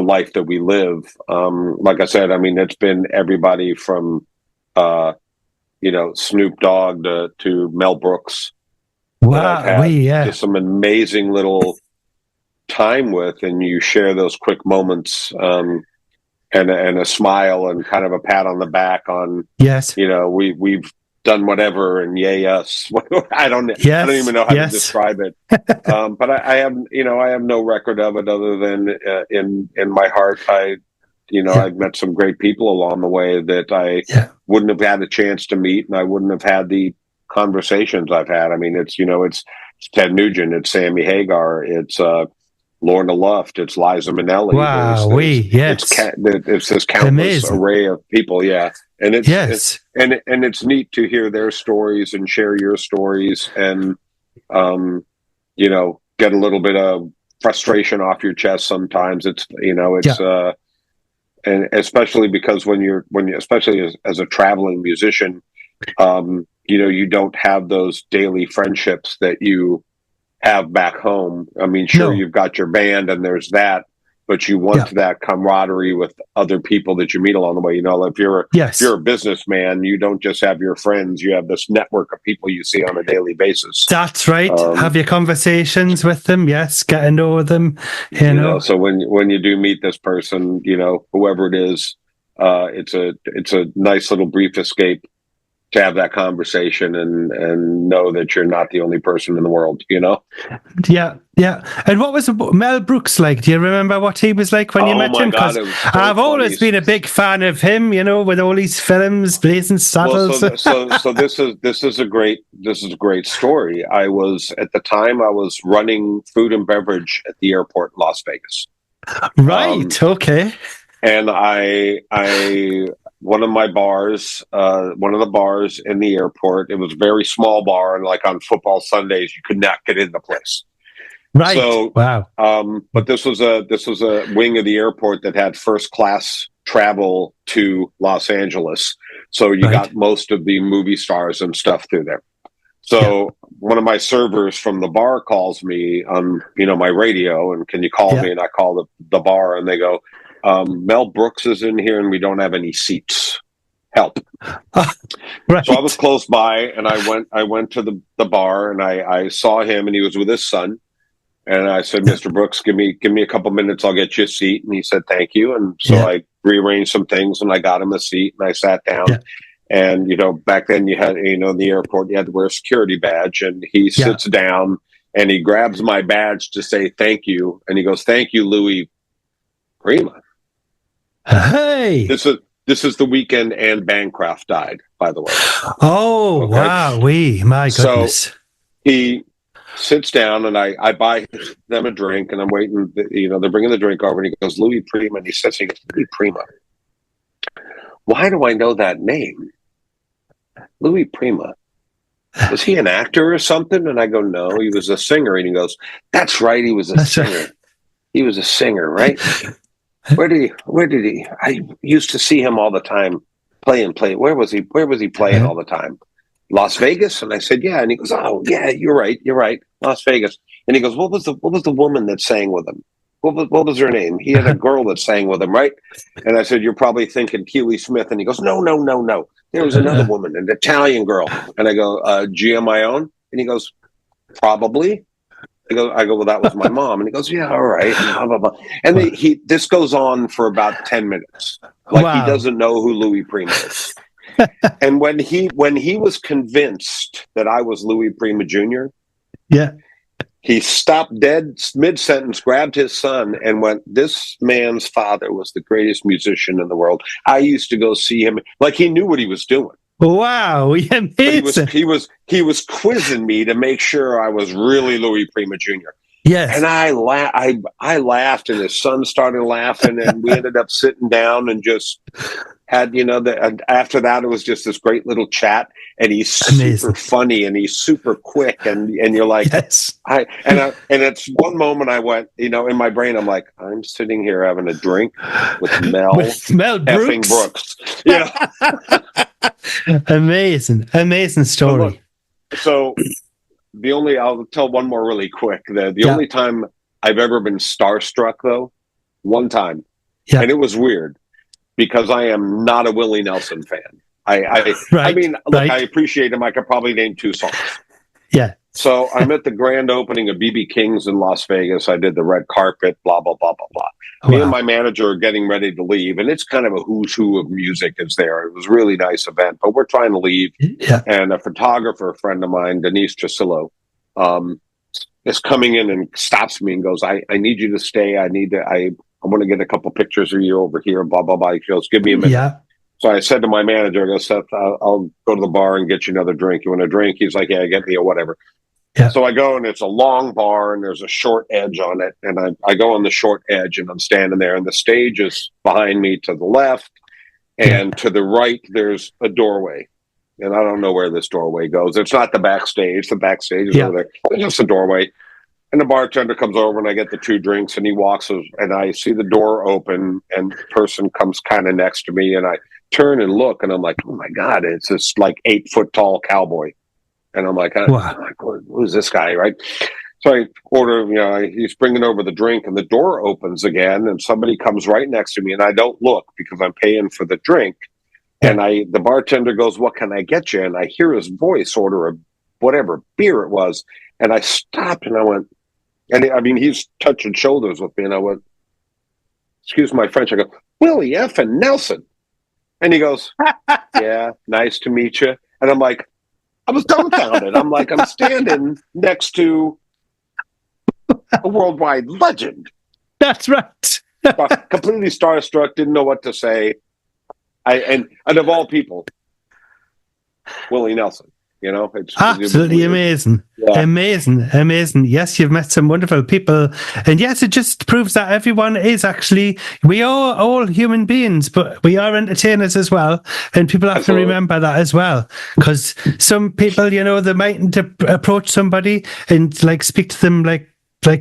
life that we live. Like I said, I mean, it's been everybody from Snoop Dogg to Mel Brooks that I've Wow. had just some amazing little time with, and you share those quick moments, and a smile and kind of a pat on the back on, Yes. we've done whatever, and yay us. I don't even know how to describe it. But I have no record of it other than in my heart. I've met some great people along the way that I wouldn't have had a chance to meet, and I wouldn't have had the conversations I've had. I mean, it's Ted Nugent, it's Sammy Hagar, it's Lorna Luft, it's Liza Minnelli. Wow. It's this countless Amazing. array of people. Yeah. And Yes. it's neat to hear their stories and share your stories, and get a little bit of frustration off your chest sometimes. And especially because when you especially as a traveling musician, you don't have those daily friendships that you have back home. I mean, sure, you've got your band and there's that, but you want that camaraderie with other people that you meet along the way. If you're a businessman, you don't just have your friends; you have this network of people you see on a daily basis. That's right. Have your conversations with them. Yes, get to know them. So when you do meet this person, whoever it is, it's a nice little brief escape to have that conversation and know that you're not the only person in the world, Yeah. And what was Mel Brooks like? Do you remember what he was like when you met him? Because I've always been a big fan of him, with all these films, Blazing Saddles. Well, so this is a great story. I was running food and beverage at the airport in Las Vegas. Right. Okay. And one of the bars in the airport, it was a very small bar, and like on football Sundays, you could not get in the place. Right. So, wow. But this was a wing of the airport that had first class travel to Los Angeles. So you got most of the movie stars and stuff through there. So one of my servers from the bar calls me on, my radio, and can you call me? And I call the bar, and they go, Mel Brooks is in here and we don't have any seats. Help. Right. So I was close by, and I went to the bar, and I saw him, and he was with his son. And I said, Mr. Brooks, give me a couple minutes, I'll get you a seat. And he said, thank you. And so I rearranged some things, and I got him a seat, and I sat down. And, back then you had, in the airport, you had to wear a security badge, and he sits down and he grabs my badge to say thank you. And he goes, thank you, Louis Prima. Hey, this is the weekend Anne Bancroft died, by the way. Oh, okay? Wow. My goodness. So he sits down, and I buy them a drink, and I'm waiting, they're bringing the drink over, and he goes, Louis Prima. And he says, Louis Prima. Why do I know that name? Louis Prima. Was he an actor or something? And I go, no, he was a singer. And he goes, that's right, he was a singer. Right. He was a singer, right? Where did he? I used to see him all the time play. Where was he playing all the time? Las Vegas? And I said, yeah. And he goes, oh, yeah, you're right. Las Vegas. And he goes, what was the woman that sang with him? what was her name? He had a girl that sang with him, right? And I said, you're probably thinking Keely Smith. And he goes, no, no, no, no. There was another woman, an Italian girl. And I go, Gia Mayon? And he goes, probably. I go, well, that was my mom. And he goes, yeah, all right. And blah, blah, blah. And this goes on for about 10 minutes. Like he doesn't know who Louis Prima is. And when he was convinced that I was Louis Prima Jr., he stopped dead mid-sentence, grabbed his son, and went, this man's father was the greatest musician in the world. I used to go see him. Like he knew what he was doing. Wow, amazing. But he was quizzing me to make sure I was really Louis Prima Jr. Yes. And I laughed, and his son started laughing, and we ended up sitting down and just had, after that, it was just this great little chat, and he's super funny, and he's super quick, and you're like, yes. And it's one moment I went, in my brain, I'm like, I'm sitting here having a drink with Mel Brooks. Amazing story. So I'll tell one more really quick. The only time I've ever been starstruck, though, one time, and it was weird because I am not a Willie Nelson fan. I mean, look, I appreciate him. I could probably name 2 songs. Yeah. So I'm at the grand opening of BB King's in Las Vegas. I did the red carpet, blah, blah, blah, blah, blah. Wow. Me and my manager are getting ready to leave, and it's kind of a who's who of music is there. It was a really nice event, but we're trying to leave. Yeah. And a photographer, a friend of mine, Denise Trasillo, is coming in and stops me and goes, I need you to stay. I want to get a couple pictures of you over here, blah, blah, blah. He goes, give me a minute. Yeah. So I said to my manager, I go, Seth, I'll go to the bar and get you another drink. You want a drink? He's like, yeah, get me a whatever. Yeah. So I go, and it's a long bar, and there's a short edge on it. And I go on the short edge, and I'm standing there, and the stage is behind me to the left. And to the right, there's a doorway. And I don't know where this doorway goes. It's not the backstage. The backstage is over there. It's just a doorway. And the bartender comes over, and I get the 2 drinks, and he walks, and I see the door open, and the person comes kind of next to me, and I turn and look, and I'm like, oh my God, it's this like 8-foot tall cowboy. And I'm like, who's this guy, right? So I order, he's bringing over the drink, and the door opens again, and somebody comes right next to me, and I don't look because I'm paying for the drink. And the bartender goes, what can I get you? And I hear his voice order a whatever beer it was. And I stopped, and I went, and I mean, he's touching shoulders with me, and I went, excuse my French. I go, Willie effing Nelson. And he goes, yeah, nice to meet you. And I'm like, I was dumbfounded. I'm like, I'm standing next to a worldwide legend. That's right. Completely starstruck, didn't know what to say. And of all people, Willie Nelson. It's absolutely amazing. Yeah. Amazing. Yes, you've met some wonderful people. And yes, it just proves that everyone is actually, we are all human beings, but we are entertainers as well. And people have to remember that as well. Because some people, they mightn't approach somebody and speak to them like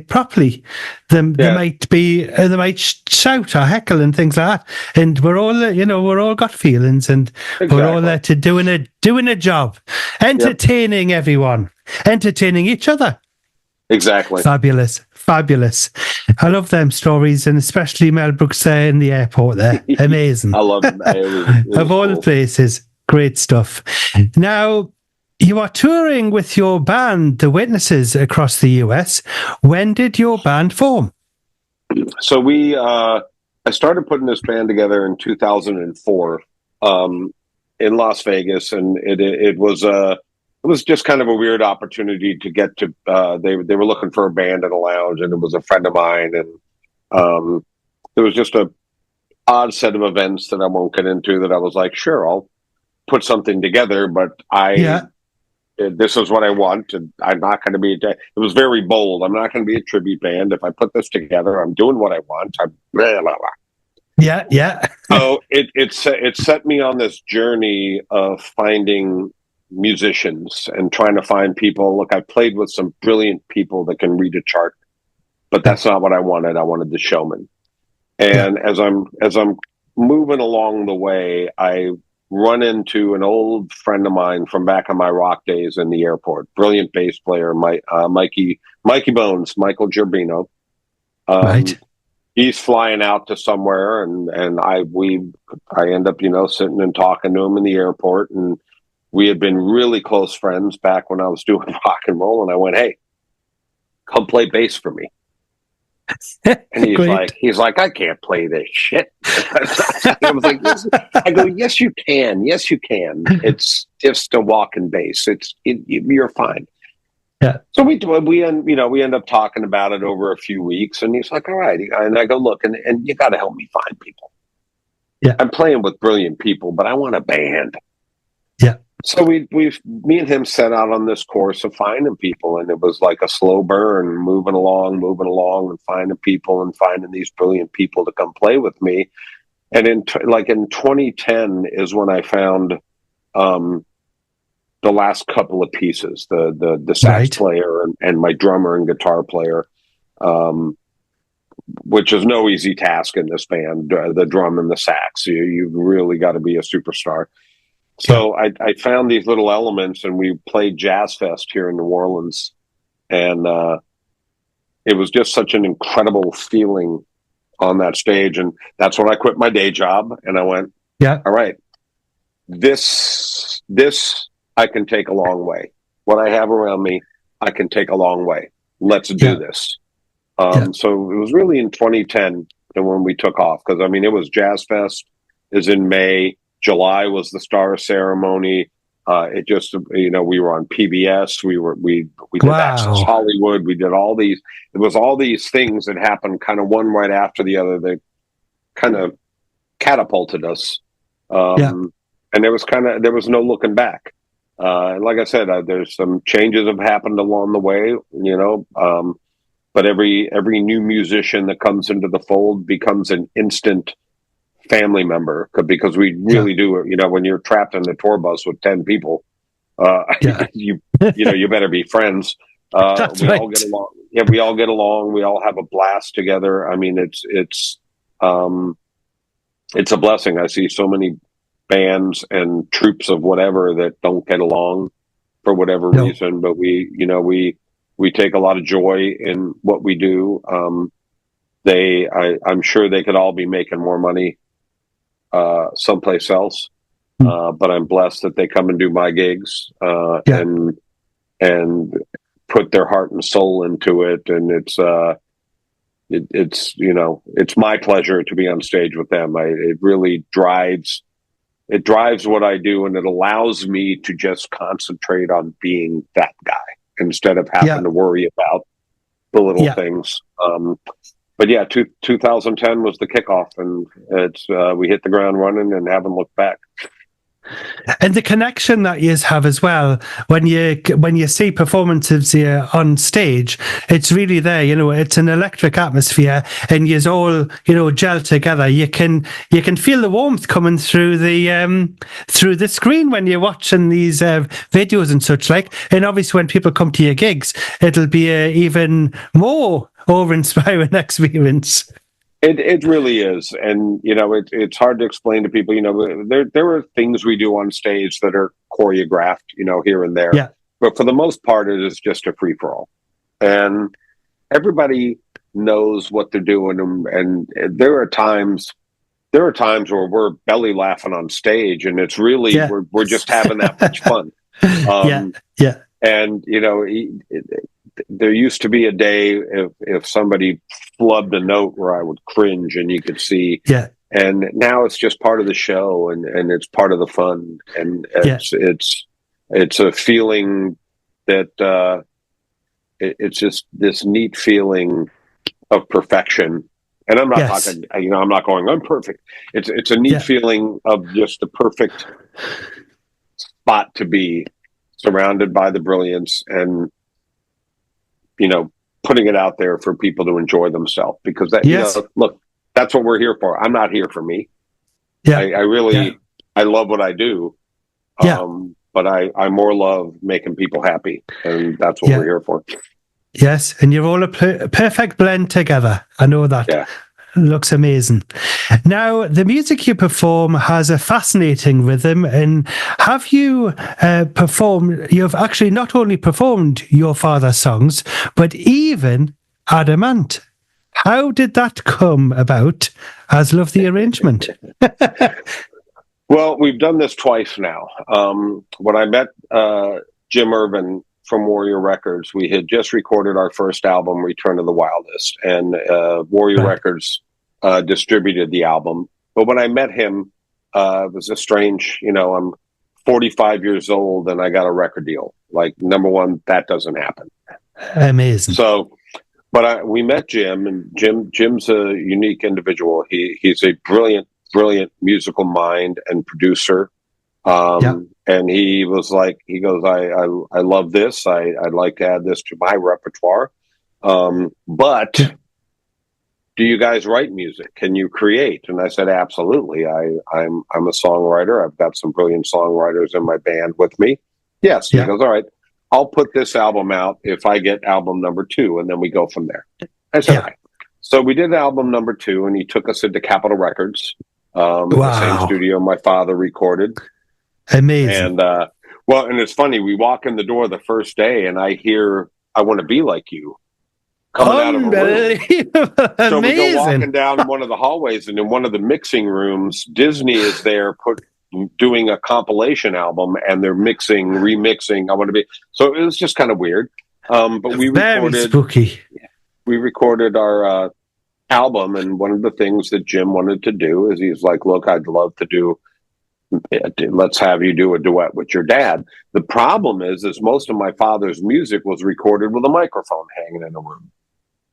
properly. They might shout or heckle and things like that. And we're all got feelings, and we're all there to doing a job, entertaining everyone, entertaining each other. Exactly. Fabulous. I love them stories, and especially Mel Brooks there in the airport there. Amazing. I love them. It was of all the places, great stuff. Now, you are touring with your band, The Witnesses, across the US. When did your band form? So I started putting this band together in 2004 in Las Vegas, and it was just kind of a weird opportunity to get to. They were looking for a band in a lounge, and it was a friend of mine, and there was just a odd set of events that I won't get into that I was like, sure, I'll put something together, but this is what I want, and I'm not going to be. It was very bold. I'm not going to be a tribute band. If I put this together, I'm doing what I want. I'm blah, blah, blah. Yeah. So it set me on this journey of finding musicians and trying to find people. Look, I played with some brilliant people that can read a chart, but that's not what I wanted. I wanted the showman. And as I'm moving along the way, I run into an old friend of mine from back in my rock days in the airport. Brilliant bass player, Mikey Bones, Michael Gerbino. Right. he's flying out to somewhere, and I end up, sitting and talking to him in the airport, and we had been really close friends back when I was doing rock and roll, and I went, "Hey, come play bass for me." And he's like, "I can't play this shit." I was like, yes. I go, "Yes, you can. Yes, you can. It's just a walking bass. You're fine." Yeah. So we end up talking about it over a few weeks, and he's like, "All right." And I go, "Look, and you got to help me find people. Yeah. I'm playing with brilliant people, but I want a band." Yeah. So me and him set out on this course of finding people, and it was like a slow burn, moving along, and finding people and finding these brilliant people to come play with me. And in 2010 is when I found the last couple of pieces, the sax player and my drummer and guitar player, which is no easy task in this band, the drum and the sax. You've really got to be a superstar. So I found these little elements, and we played Jazz Fest here in New Orleans, and it was just such an incredible feeling on that stage. And that's when I quit my day job, and I went, "All right, this I can take a long way. What I have around me, I can take a long way. Let's do this." So it was really in 2010 when we took off, because it was Jazz Fest is in May. July was the star ceremony. It just, we were on PBS. We did Access Hollywood. We did all these. It was all these things that happened kind of one right after the other that kind of catapulted us. And there was no looking back. Like I said, there's some changes have happened along the way, but every new musician that comes into the fold becomes an instant family member, because we really do, when you're trapped in a tour bus with 10 people, you better be friends. We all get along. Yeah, we all get along. We all have a blast together. It's a blessing. I see so many bands and troops of whatever that don't get along for whatever reason, but we take a lot of joy in what we do. I'm sure they could all be making more money someplace else, but I'm blessed that they come and do my gigs and put their heart and soul into it, and it's my pleasure to be on stage with them. It really drives what I do, and it allows me to just concentrate on being that guy instead of having to worry about the little things. But 2010 was the kickoff, and we hit the ground running and haven't looked back. And the connection that you have as well, when you see performances here on stage, it's really there. It's an electric atmosphere, and you all gel together. You can feel the warmth coming through the screen when you're watching these videos and such like. And obviously, when people come to your gigs, it'll be a even more awe-inspiring experience. It really is, and it's hard to explain to people. There are things we do on stage that are choreographed, here and there. But for the most part, it is just a free for all, and everybody knows what they're doing. And there are times where we're belly laughing on stage, and it's really we're just having that much fun. And there used to be a day if somebody flubbed a note where I would cringe, and you could see. And now it's just part of the show, and it's part of the fun, and it's a feeling that it's just this neat feeling of perfection. And I'm not talking, I'm not going, I'm perfect. It's a neat feeling of just the perfect spot to be, surrounded by the brilliance, and putting it out there for people to enjoy themselves, because look, that's what we're here for. I'm not here for me. I really I love what I do. But I more love making people happy, and that's what we're here for. Yes, and you're all a perfect blend together. I know that. Looks amazing. Now, the music you perform has a fascinating rhythm, and have you you've actually not only performed your father's songs, but even Adamant. How did that come about as Love the Arrangement? Well, we've done this twice now. When I met Jim Irvin from Warrior Records, we had just recorded our first album, Return of the Wildest, and Warrior Records distributed the album. But when I met him, it was a strange, I'm 45 years old and I got a record deal. Like, number one, that doesn't happen. Amazing. So, but we met Jim, and Jim's a unique individual. He's a brilliant musical mind and producer. And he was like, he goes, I love this. I'd like to add this to my repertoire. But do you guys write music? Can you create? And I said, absolutely. I'm a songwriter. I've got some brilliant songwriters in my band with me. Yes. He goes, all right, I'll put this album out if I get album number 2, and then we go from there. I said, all right. So we did album number 2, and he took us into Capitol Records, the same studio my father recorded. Amazing. And and it's funny. We walk in the door the first day, and I hear "I Want to Be Like You" coming out of a room. So we go walking down one of the hallways, and in one of the mixing rooms, Disney is there doing a compilation album, and they're remixing "I Want to Be." So it was just kind of weird. But we recorded. Spooky. We recorded our album, and one of the things that Jim wanted to do is he's like, "Look, I'd love to do. Let's have you do a duet with your dad." The problem is most of my father's music was recorded with a microphone hanging in a room.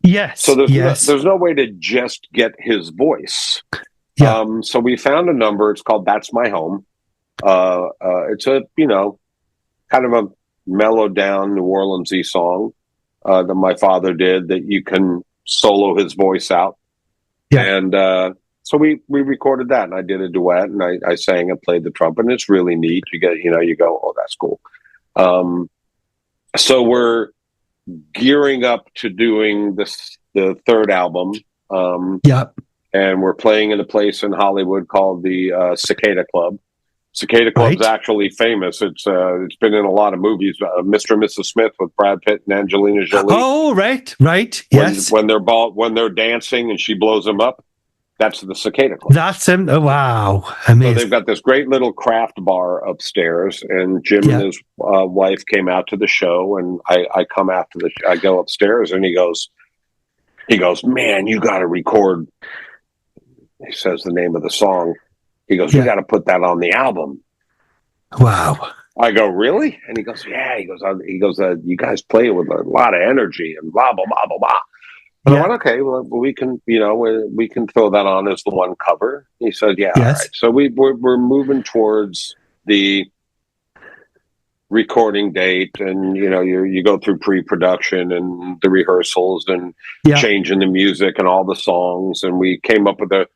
Yes. So there's no way to just get his voice. So we found a number. It's called "That's My Home." It's a kind of a mellowed down New Orleans-y song that my father did that you can solo his voice out. And so we recorded that, and I did a duet, and I sang and played the trumpet, and it's really neat. You get, you go, oh, that's cool. So we're gearing up to doing the third album. And we're playing in a place in Hollywood called the Cicada Club. Cicada Club's actually famous. It's been in a lot of movies. Mr. and Mrs. Smith with Brad Pitt and Angelina Jolie. Oh, right. Yes. When they're dancing and she blows them up. That's the Cicada Club. That's him. Oh, wow. Amazing. So they've got this great little craft bar upstairs, and Jim and his wife came out to the show, and I come after I go upstairs, and he goes, man, you got to record. He says the name of the song. He goes, we got to put that on the album. Wow. I go, really? And he goes, yeah. He goes, you guys play it with a lot of energy and blah, blah, blah, blah, blah. And I went, okay, well, we can, we can throw that on as the one cover. He said, yeah, all right. So we're moving towards the recording date, and you go through pre-production and the rehearsals and changing the music and all the songs, and we came up with a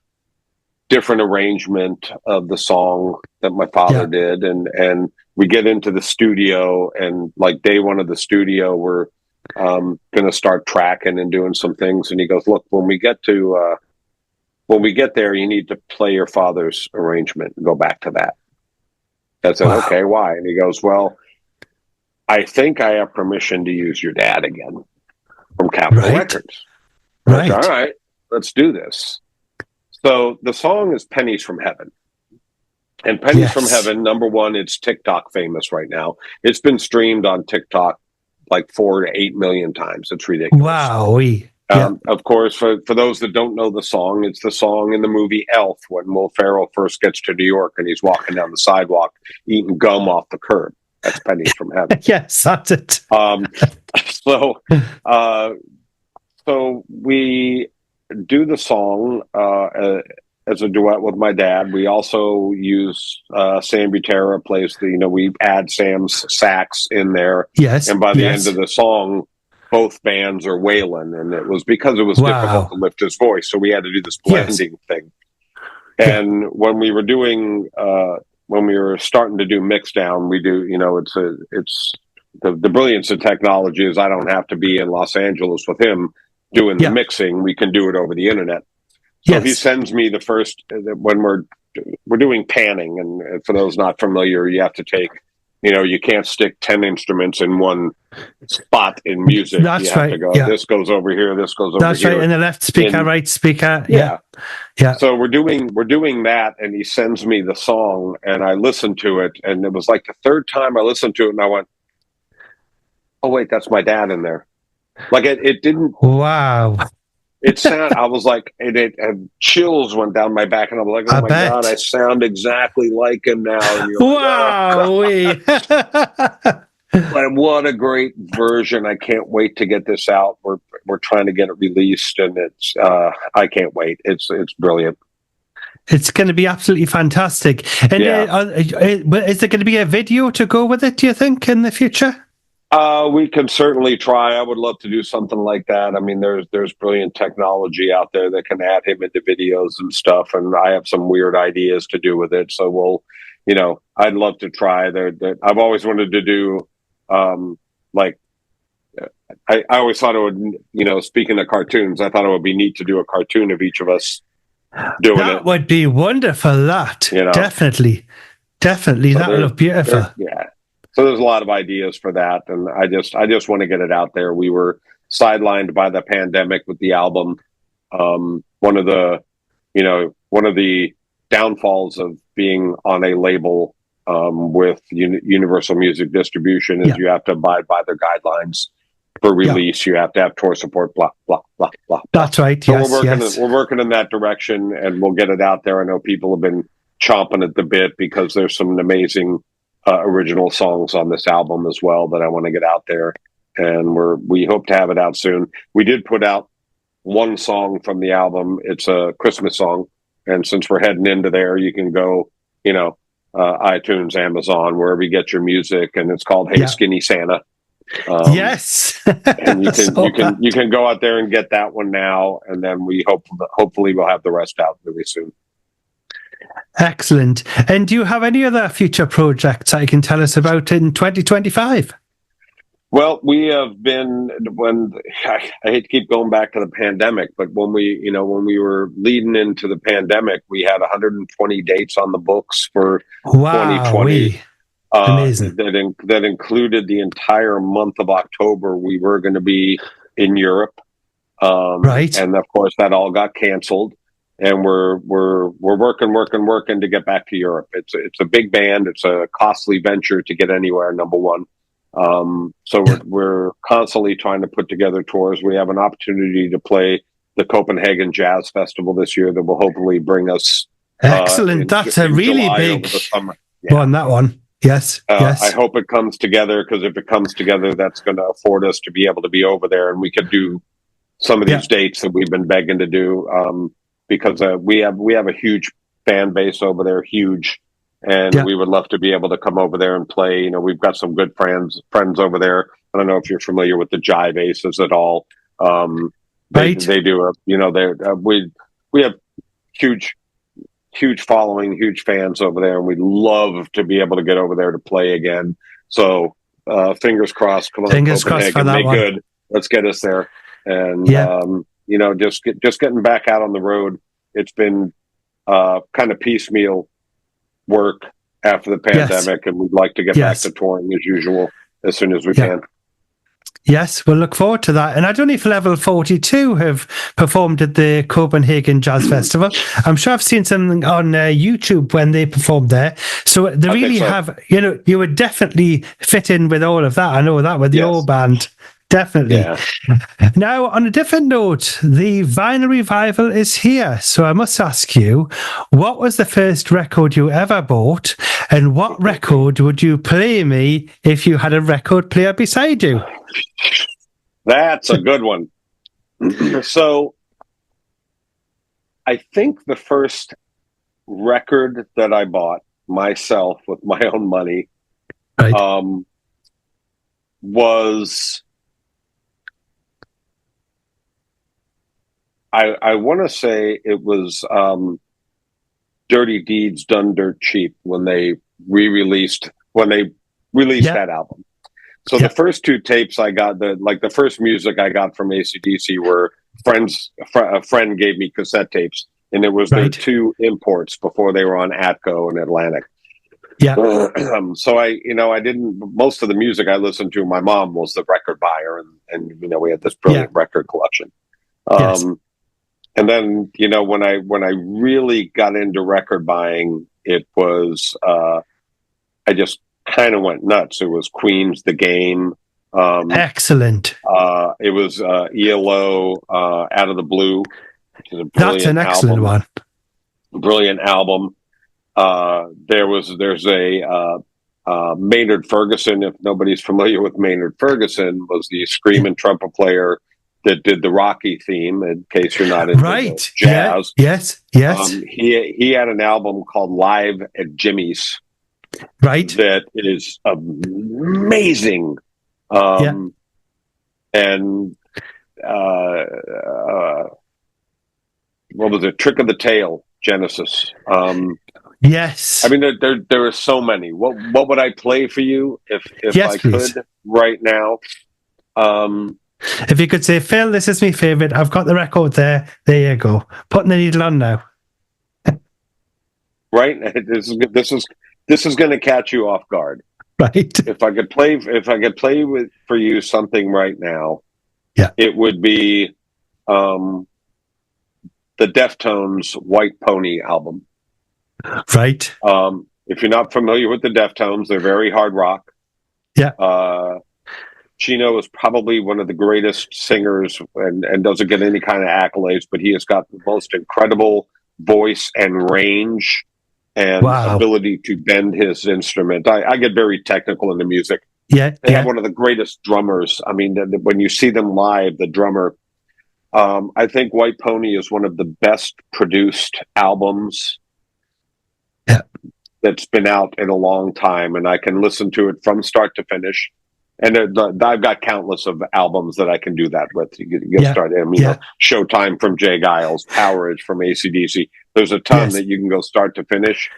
different arrangement of the song that my father did, and we get into the studio, and like day one of the studio, we're going to start tracking and doing some things. And he goes, look, when we get there, you need to play your father's arrangement and go back to that. I said, okay, why? And he goes, well, I think I have permission to use your dad again from Capitol Records. Right. Said, all right, let's do this. So the song is Pennies from Heaven. And Pennies from Heaven, number one, it's TikTok famous right now. It's been streamed on TikTok like 4 to 8 million times. It's ridiculous. Wow. Of course, for those that don't know the song, it's the song in the movie Elf when Will Ferrell first gets to New York and he's walking down the sidewalk eating gum off the curb. That's Pennies from Heaven. Yes, that's it. So we do the song as a duet with my dad. We also use Sam Butera plays we add Sam's sax in there. Yes. And by the end of the song, both bands are wailing, and it was because it was difficult to lift his voice, so we had to do this blending thing. And when we were doing when we were starting to do mix down, we do it's the brilliance of technology is I don't have to be in Los Angeles with him doing the mixing. We can do it over the internet. So he sends me the first when we're doing panning, and for those not familiar, you have to take you can't stick 10 instruments in one spot in music. That's you have right. to go, Yeah. this goes over here, this goes over That's here. right. And the left speaker, right speaker. Yeah. Yeah. So we're doing that, and he sends me the song, and I listened to it, and it was like the third time I listened to it, and I went, "Oh wait, that's my dad in there." Like it didn't. Wow. It sound. I was like, and chills went down my back, and I was like, "Oh I my bet. God, I sound exactly like him now." And you're Wow. like, "Oh, but what a great version. I can't wait to get this out. We're trying to get it released, and it's I can't wait. It's brilliant. It's going to be absolutely fantastic. And is there going to be a video to go with it, do you think, in the future? We can certainly try. I would love to do something like that. I mean, there's brilliant technology out there that can add him into videos and stuff, and I have some weird ideas to do with it. So I'd love to try. I've always wanted to do, like, I always thought it would, speaking of cartoons, I thought it would be neat to do a cartoon of each of us doing it. That would be wonderful, that. Definitely. Definitely. So that would look beautiful. Yeah. So there's a lot of ideas for that, and I just want to get it out there. We were sidelined by the pandemic with the album. One of the downfalls of being on a label with Universal Music Distribution is you have to abide by their guidelines for release. You have to have tour support. Blah blah blah blah. That's right. So yes, we're working in that direction, and we'll get it out there. I know people have been chomping at the bit because there's some amazing original songs on this album as well that I want to get out there, and we hope to have it out soon. We did put out one song from the album. It's a Christmas song, and since we're heading into there, you can go, iTunes, Amazon, wherever you get your music, and it's called "Hey Skinny Santa." Yes, and you can go out there and get that one now, and then we hopefully we'll have the rest out really soon. Excellent. And do you have any other future projects that you can tell us about in 2025? Well, we have been I hate to keep going back to the pandemic, but when we were leading into the pandemic, we had 120 dates on the books for 2020. Amazing. That included the entire month of October. We were going to be in Europe, right? And of course, that all got canceled. And we're working to get back to Europe. It's a big band. It's a costly venture to get anywhere. Number one. So we're constantly trying to put together tours. We have an opportunity to play the Copenhagen Jazz Festival this year that will hopefully bring us. Excellent. That's a really big one. That one. Yes. I hope it comes together, because if it comes together, that's going to afford us to be able to be over there, and we could do some of these dates that we've been begging to do. Because we have a huge fan base over there, huge, and we would love to be able to come over there and play. We've got some good friends over there. I don't know if you're familiar with the Jive Aces at all. They do we have huge following, huge fans over there, and we'd love to be able to get over there to play again. So fingers crossed. Come on, fingers crossed for that one. Good. Let's get us there. And just getting back out on the road. It's been kind of piecemeal work after the pandemic, and we'd like to get back to touring as usual as soon as we can. Yes, we'll look forward to that. And I don't know if Level 42 have performed at the Copenhagen Jazz Festival. I'm sure I've seen something on YouTube when they performed there. So they really have, you would definitely fit in with all of that. I know that with your band. Definitely. Yeah. Now, on a different note, the vinyl revival is here. So I must ask you, what was the first record you ever bought? And what record would you play me if you had a record player beside you? That's a good one. So I think the first record that I bought myself with my own money was... I want to say it was Dirty Deeds Done Dirt Cheap when they released that album. So the first two tapes I got, the first music I got from AC/DC were a friend gave me cassette tapes, and it was their two imports before they were on Atco and Atlantic. Yeah. So I didn't. Most of the music I listened to, my mom was the record buyer, and we had this Yeah. brilliant record collection. Yes. And then when I really got into record buying, it was I just kind of went nuts. It was Queen's The Game. Excellent. It was ELO, Out of the Blue, which is a That's an brilliant excellent album. one. Brilliant album. There's a Maynard Ferguson. If nobody's familiar with Maynard Ferguson, was the screaming trumpet player that did the Rocky theme. In case you're not into the Right. Yeah. jazz, Yes. Yes. he had an album called Live at Jimmy's Right. that is amazing. Yeah. And what was it? Trick of the Tail, Genesis. Yes. I mean, there are so many. What would I play for you if Yes, I please. could right now? If you could say, Phil, this is my favorite. I've got the record there. There you go. Putting the needle on now. Right. This is going to catch you off guard. Right. If I could play for you something right now, Yeah. it would be the Deftones' White Pony album. Right. If you're not familiar with the Deftones, they're very hard rock. Yeah. Chino is probably one of the greatest singers and doesn't get any kind of accolades, but he has got the most incredible voice and range and ability to bend his instrument. I get very technical in the music. Yeah. They have one of the greatest drummers. I mean, when you see them live, the drummer, I think White Pony is one of the best produced albums that's been out in a long time, and I can listen to it from start to finish. And I've got countless of albums that I can do that with. You get started. I mean, Showtime from Jay Giles, Powerage from AC/DC. There's a ton that you can go start to finish.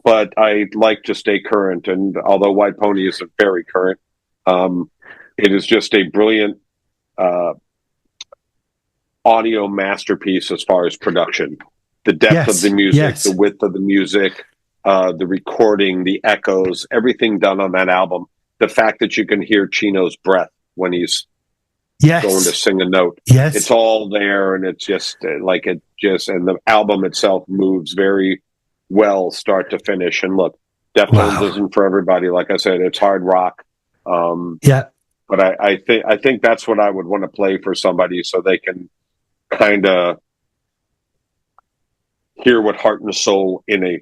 But I like to stay current, and although White Pony isn't very current, it is just a brilliant audio masterpiece as far as production. The depth of the music, the width of the music, the recording, the echoes, everything done on that album. The fact that you can hear Chino's breath when he's going to sing a note. It's all there, and it's just and the album itself moves very well start to finish. And look, Deftones isn't for everybody. Like I said, it's hard rock. But I think that's what I would want to play for somebody so they can kind of hear what heart and soul in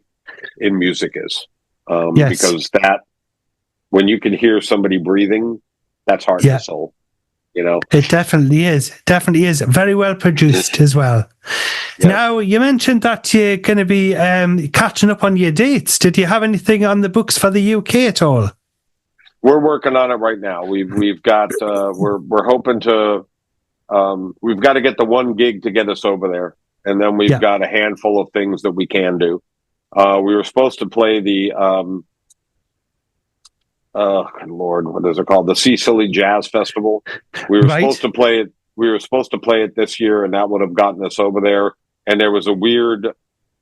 music is. Because that, when you can hear somebody breathing, that's heart and soul. It definitely is. Definitely is. Very well produced as well. Now, you mentioned that you're going to be catching up on your dates. Did you have anything on the books for the UK at all? We're working on it right now. We've got we're hoping to we've got to get the one gig to get us over there, and then we've got a handful of things that we can do. We were supposed to play the Lord, what is it called? The Sicily Jazz Festival. We were supposed to play it. We were supposed to play it this year, and that would have gotten us over there. And there was a weird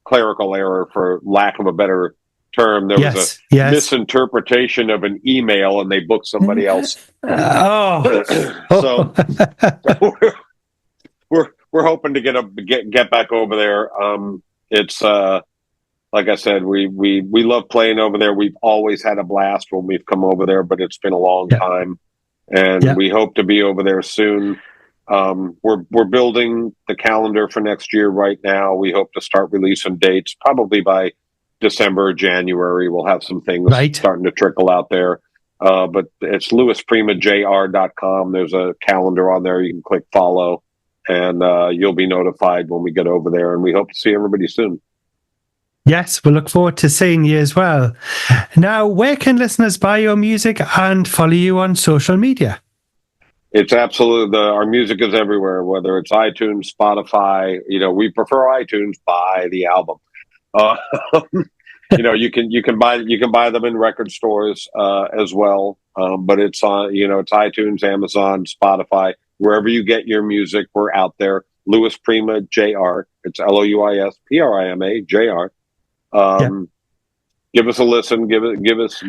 clerical error, for lack of a better term. There was a misinterpretation of an email, and they booked somebody else. So we're hoping to get back over there. It's like I said, we love playing over there. We've always had a blast when we've come over there, but it's been a long time, and we hope to be over there soon. We're building the calendar for next year right now. We hope to start releasing dates probably by December or January. We'll have some things starting to trickle out there. But it's louisprimajr.com. There's a calendar on there. You can click follow, and you'll be notified when we get over there. And we hope to see everybody soon. Yes, we look forward to seeing you as well. Now, where can listeners buy your music and follow you on social media? It's absolutely, our music is everywhere, whether it's iTunes, Spotify. We prefer iTunes. Buy the album. You can buy them in record stores as well. But it's on, it's iTunes, Amazon, Spotify, wherever you get your music. We're out there. Louis Prima Jr. It's LouisPrima Jr. give us a listen. Give us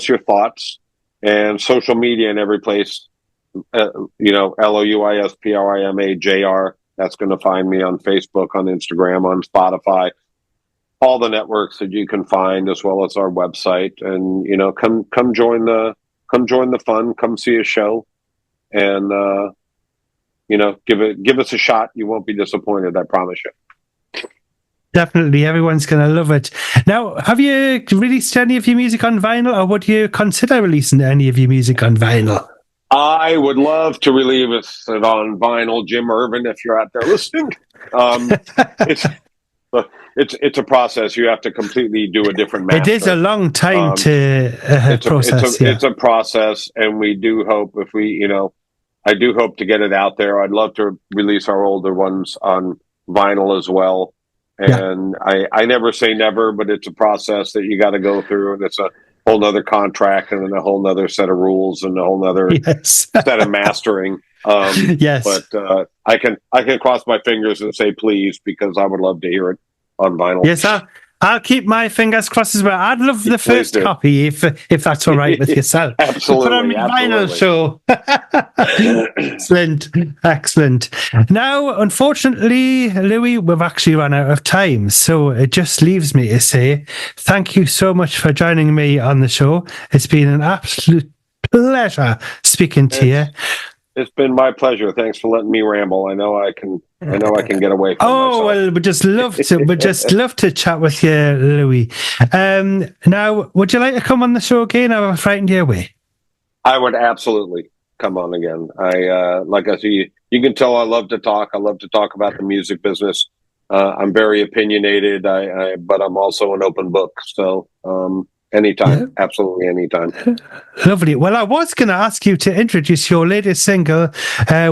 your thoughts, and social media in every place. LouisPrimajr. That's going to find me on Facebook, on Instagram, on Spotify, all the networks that you can find, as well as our website. And come join the fun. Come see a show, and give us a shot. You won't be disappointed. I promise you. Definitely, everyone's going to love it. Now, have you released any of your music on vinyl, or would you consider releasing any of your music on vinyl? I would love to relieve it on vinyl, Jim Irvin, if you're out there listening. It's a process. You have to completely do a different master. It is a long time to process. It's a process, and we do hope I do hope to get it out there. I'd love to release our older ones on vinyl as well. And I never say never, but it's a process that you got to go through, and it's a whole nother contract, and then a whole nother set of rules, and a whole nother set of mastering. Yes, but I can cross my fingers and say please, because I would love to hear it on vinyl. Yes, I'll keep my fingers crossed as well. I'd love the first copy if that's all right with yourself. Absolutely. Put on my vinyl show. Excellent. Now, unfortunately, Louis, we've actually run out of time, so it just leaves me to say thank you so much for joining me on the show. It's been an absolute pleasure speaking to you. It's been my pleasure. Thanks for letting me ramble. I know I can get away from myself. Well, we'd just love to chat with you, Louis. Now, would you like to come on the show again, or have I frightened you away? I would absolutely come on again. Like I see, you can tell I love to talk. I love to talk about the music business. I'm very opinionated, but I'm also an open book. So, anytime, absolutely anytime. Lovely. Well, I was going to ask you to introduce your latest single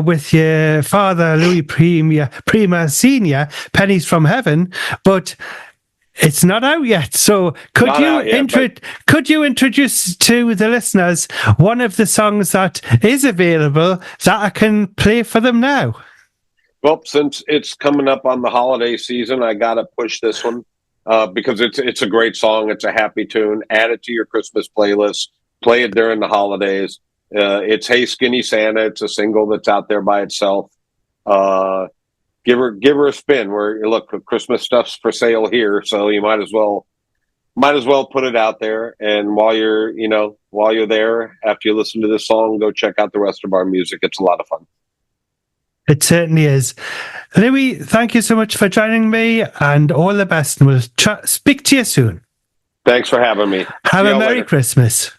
with your father, Louis Prima Sr, Pennies from Heaven, but it's not out yet. So could you introduce to the listeners one of the songs that is available that I can play for them now? Well, since it's coming up on the holiday season, I got to push this one. Because it's a great song. It's a happy tune. Add it to your Christmas playlist. Play it during the holidays. It's Hey Skinny Santa. It's a single that's out there by itself. Give her a spin. Look, Christmas stuff's for sale here, so you might as well put it out there. And while you're there, after you listen to this song, go check out the rest of our music. It's a lot of fun. It certainly is. Louis, thank you so much for joining me, and all the best, and we'll speak to you soon. Thanks for having me. Have a Merry Christmas.